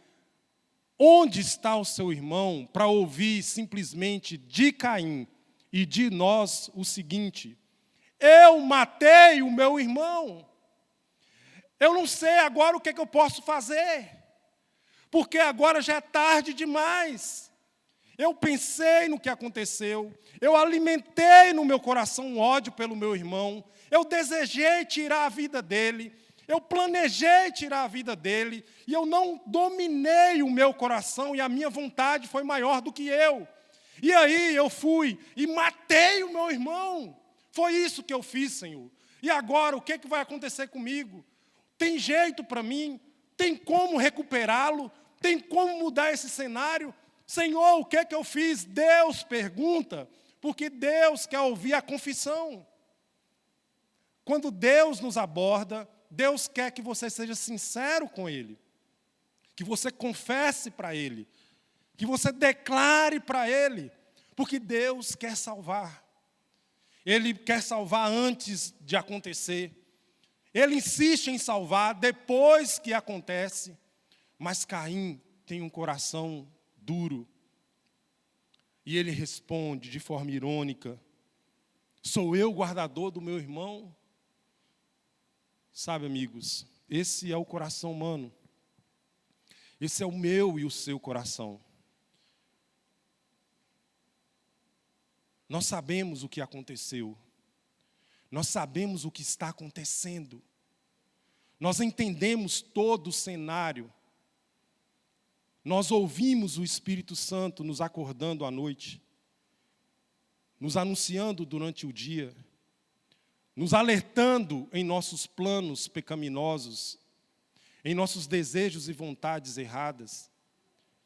onde está o seu irmão? Para ouvir simplesmente de Caim e de nós o seguinte: eu matei o meu irmão. Eu não sei agora o que eu posso fazer, porque agora já é tarde demais. Eu pensei no que aconteceu, eu alimentei no meu coração um ódio pelo meu irmão, eu desejei tirar a vida dele, eu planejei tirar a vida dele, e eu não dominei o meu coração, e a minha vontade foi maior do que eu. E aí eu fui e matei o meu irmão. Foi isso que eu fiz, Senhor. E agora, o que vai acontecer comigo? Tem jeito para mim? Tem como recuperá-lo? Tem como mudar esse cenário? Senhor, o que eu fiz? Deus pergunta, porque Deus quer ouvir a confissão. Quando Deus nos aborda, Deus quer que você seja sincero com Ele, que você confesse para Ele, que você declare para Ele, porque Deus quer salvar. Ele quer salvar antes de acontecer. Ele insiste em salvar depois que acontece. Mas Caim tem um coração duro. E ele responde de forma irônica: sou eu o guardador do meu irmão? Sabe, amigos, esse é o coração humano. Esse é o meu e o seu coração. Nós sabemos o que aconteceu. Nós sabemos o que está acontecendo. Nós entendemos todo o cenário. Nós ouvimos o Espírito Santo nos acordando à noite, nos anunciando durante o dia, nos alertando em nossos planos pecaminosos, em nossos desejos e vontades erradas.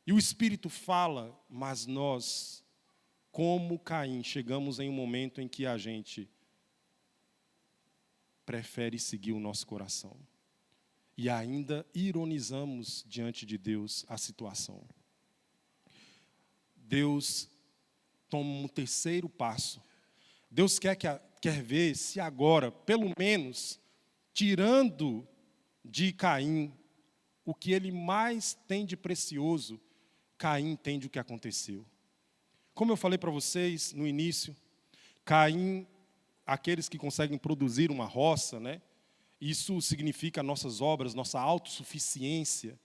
E o Espírito fala, mas nós, como Caim, chegamos em um momento em que a gente prefere seguir o nosso coração. E ainda ironizamos diante de Deus a situação. Deus toma um terceiro passo. Deus quer ver se agora, pelo menos, tirando de Caim o que ele mais tem de precioso, Caim entende o que aconteceu. Como eu falei para vocês no início, Caim, aqueles que conseguem produzir uma roça, né? Isso significa nossas obras, nossa autossuficiência.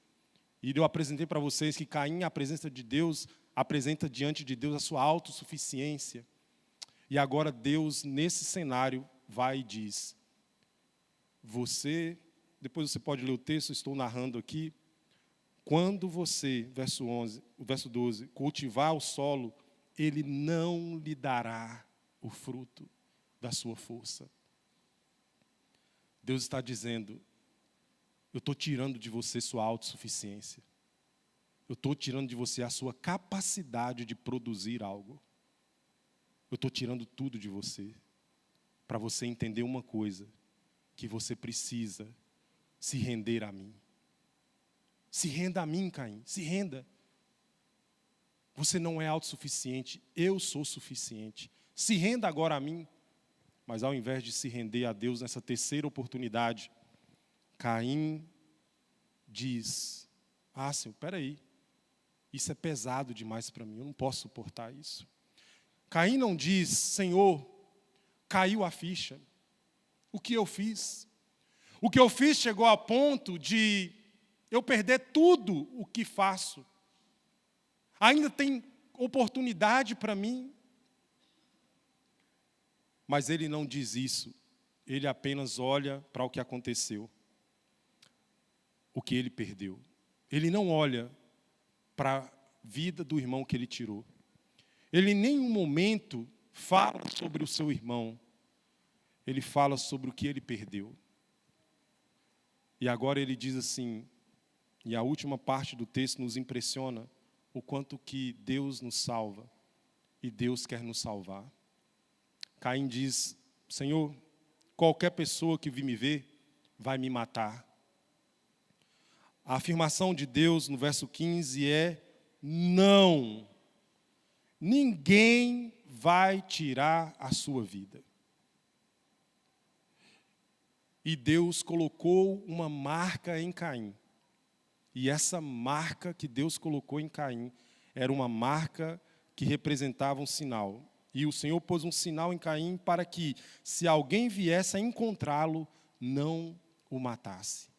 E eu apresentei para vocês que Caim, a presença de Deus, apresenta diante de Deus a sua autossuficiência. E agora Deus, nesse cenário, vai e diz: depois você pode ler o texto, eu estou narrando aqui. Quando você, verso 12, cultivar o solo, ele não lhe dará o fruto da sua força. Deus está dizendo: eu estou tirando de você sua autossuficiência. Eu estou tirando de você a sua capacidade de produzir algo. Eu estou tirando tudo de você, para você entender uma coisa, que você precisa se render a mim. Se renda a mim, Caim, se renda. Você não é autossuficiente, eu sou suficiente. Se renda agora a mim. Mas ao invés de se render a Deus nessa terceira oportunidade, Caim diz: Senhor, peraí, isso é pesado demais para mim, eu não posso suportar isso. Caim não diz: Senhor, caiu a ficha, o que eu fiz? O que eu fiz chegou a ponto de eu perder tudo o que faço. Ainda tem oportunidade para mim. Mas ele não diz isso, ele apenas olha para o que aconteceu, o que ele perdeu. Ele não olha para a vida do irmão que ele tirou. Ele em nenhum momento fala sobre o seu irmão, ele fala sobre o que ele perdeu. E agora ele diz assim, e a última parte do texto nos impressiona, o quanto que Deus nos salva e Deus quer nos salvar. Caim diz: Senhor, qualquer pessoa que vir me ver vai me matar. A afirmação de Deus no verso 15 é: não, ninguém vai tirar a sua vida. E Deus colocou uma marca em Caim. E essa marca que Deus colocou em Caim era uma marca que representava um sinal. E o Senhor pôs um sinal em Caim para que, se alguém viesse a encontrá-lo, não o matasse.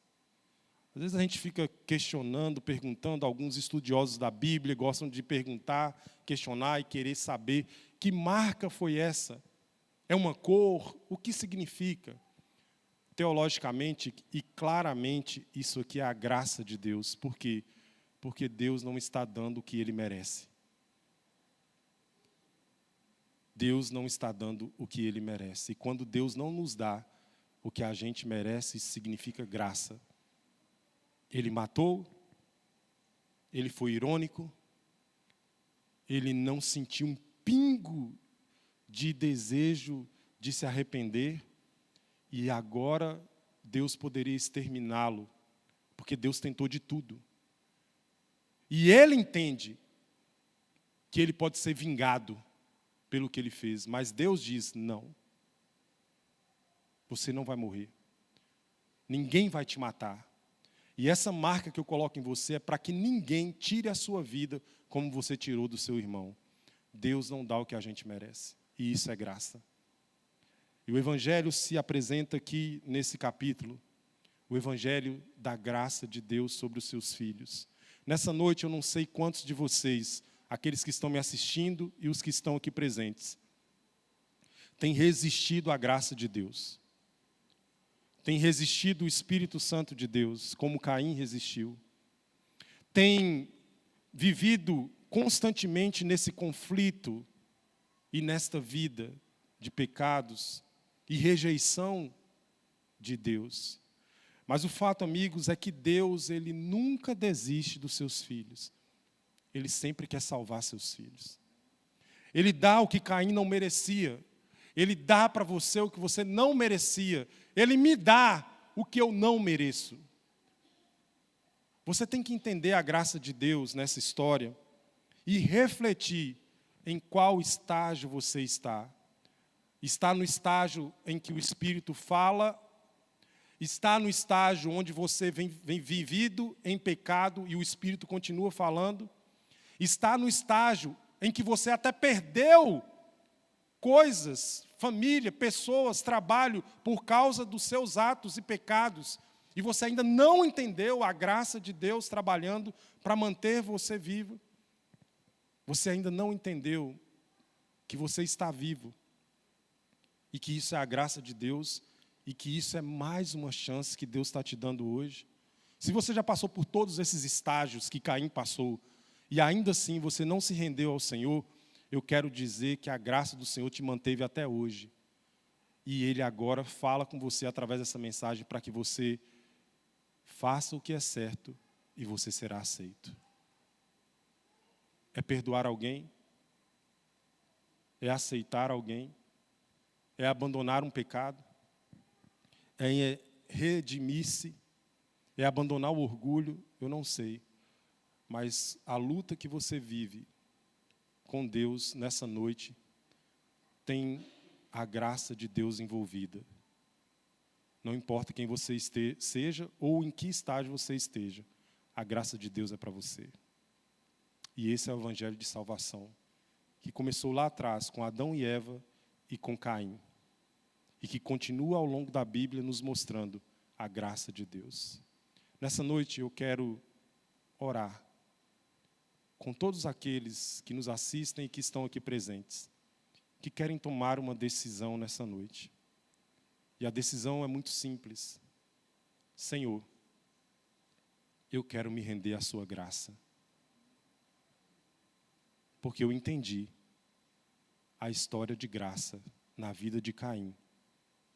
Às vezes a gente fica questionando, perguntando, alguns estudiosos da Bíblia gostam de perguntar, questionar e querer saber que marca foi essa? É uma cor? O que significa? Teologicamente e claramente, isso aqui é a graça de Deus. Por quê? Porque Deus não está dando o que Ele merece. Deus não está dando o que Ele merece. E quando Deus não nos dá, o que a gente merece, isso significa graça. Ele matou, ele foi irônico, ele não sentiu um pingo de desejo de se arrepender, e agora Deus poderia exterminá-lo, porque Deus tentou de tudo. E ele entende que ele pode ser vingado pelo que ele fez, mas Deus diz: não, você não vai morrer, ninguém vai te matar. E essa marca que eu coloco em você é para que ninguém tire a sua vida como você tirou do seu irmão. Deus não dá o que a gente merece, e isso é graça. E o Evangelho se apresenta aqui nesse capítulo, o Evangelho da graça de Deus sobre os seus filhos. Nessa noite eu não sei quantos de vocês, aqueles que estão me assistindo e os que estão aqui presentes, têm resistido à graça de Deus. Tem resistido o Espírito Santo de Deus, como Caim resistiu. Tem vivido constantemente nesse conflito e nesta vida de pecados e rejeição de Deus. Mas o fato, amigos, é que Deus, Ele nunca desiste dos seus filhos. Ele sempre quer salvar seus filhos. Ele dá o que Caim não merecia. Ele dá para você o que você não merecia. Ele me dá o que eu não mereço. Você tem que entender a graça de Deus nessa história e refletir em qual estágio você está. Está no estágio em que o Espírito fala, está no estágio onde você vem vivido em pecado e o Espírito continua falando, está no estágio em que você até perdeu coisas, família, pessoas, trabalho, por causa dos seus atos e pecados, e você ainda não entendeu a graça de Deus trabalhando para manter você vivo. Você ainda não entendeu que você está vivo, e que isso é a graça de Deus, e que isso é mais uma chance que Deus está te dando hoje. Se você já passou por todos esses estágios que Caim passou, e ainda assim você não se rendeu ao Senhor, eu quero dizer que a graça do Senhor te manteve até hoje. E Ele agora fala com você através dessa mensagem para que você faça o que é certo e você será aceito. É perdoar alguém? É aceitar alguém? É abandonar um pecado? É redimir-se? É abandonar o orgulho? Eu não sei. Mas a luta que você vive com Deus nessa noite tem a graça de Deus envolvida. Não importa quem você seja ou em que estágio você esteja, a graça de Deus é para você. E esse é o Evangelho de salvação, que começou lá atrás com Adão e Eva e com Caim, e que continua ao longo da Bíblia nos mostrando a graça de Deus. Nessa noite eu quero orar com todos aqueles que nos assistem e que estão aqui presentes, que querem tomar uma decisão nessa noite. E a decisão é muito simples. Senhor, eu quero me render à sua graça. Porque eu entendi a história de graça na vida de Caim,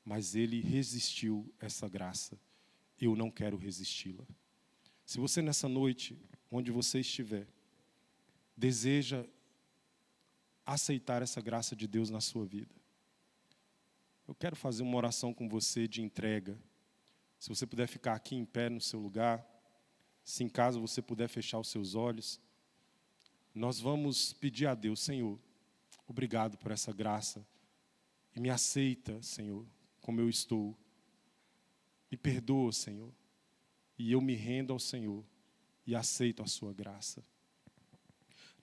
mas ele resistiu a essa graça. Eu não quero resisti-la. Se você nessa noite, onde você estiver, deseja aceitar essa graça de Deus na sua vida, eu quero fazer uma oração com você de entrega. Se você puder ficar aqui em pé no seu lugar, se em casa você puder fechar os seus olhos, nós vamos pedir a Deus: Senhor, obrigado por essa graça, e me aceita, Senhor, como eu estou. Me perdoa, Senhor, e eu me rendo ao Senhor e aceito a sua graça.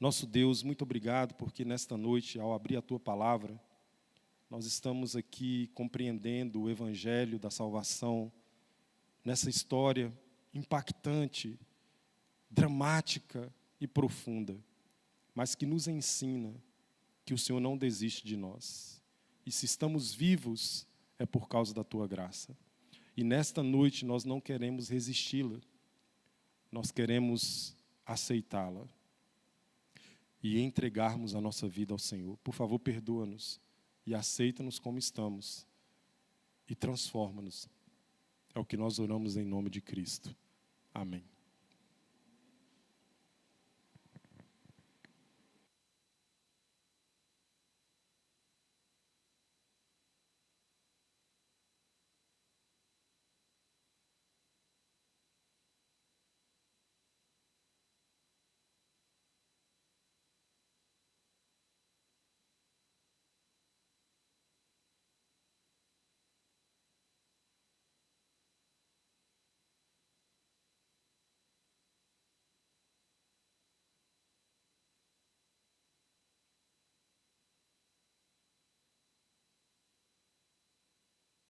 Nosso Deus, muito obrigado, porque nesta noite, ao abrir a Tua palavra, nós estamos aqui compreendendo o Evangelho da salvação, nessa história impactante, dramática e profunda, mas que nos ensina que o Senhor não desiste de nós. E se estamos vivos, é por causa da Tua graça. E nesta noite nós não queremos resisti-la, nós queremos aceitá-la e entregarmos a nossa vida ao Senhor. Por favor, perdoa-nos e aceita-nos como estamos. e transforma-nos. É o que nós oramos em nome de Cristo. Amém.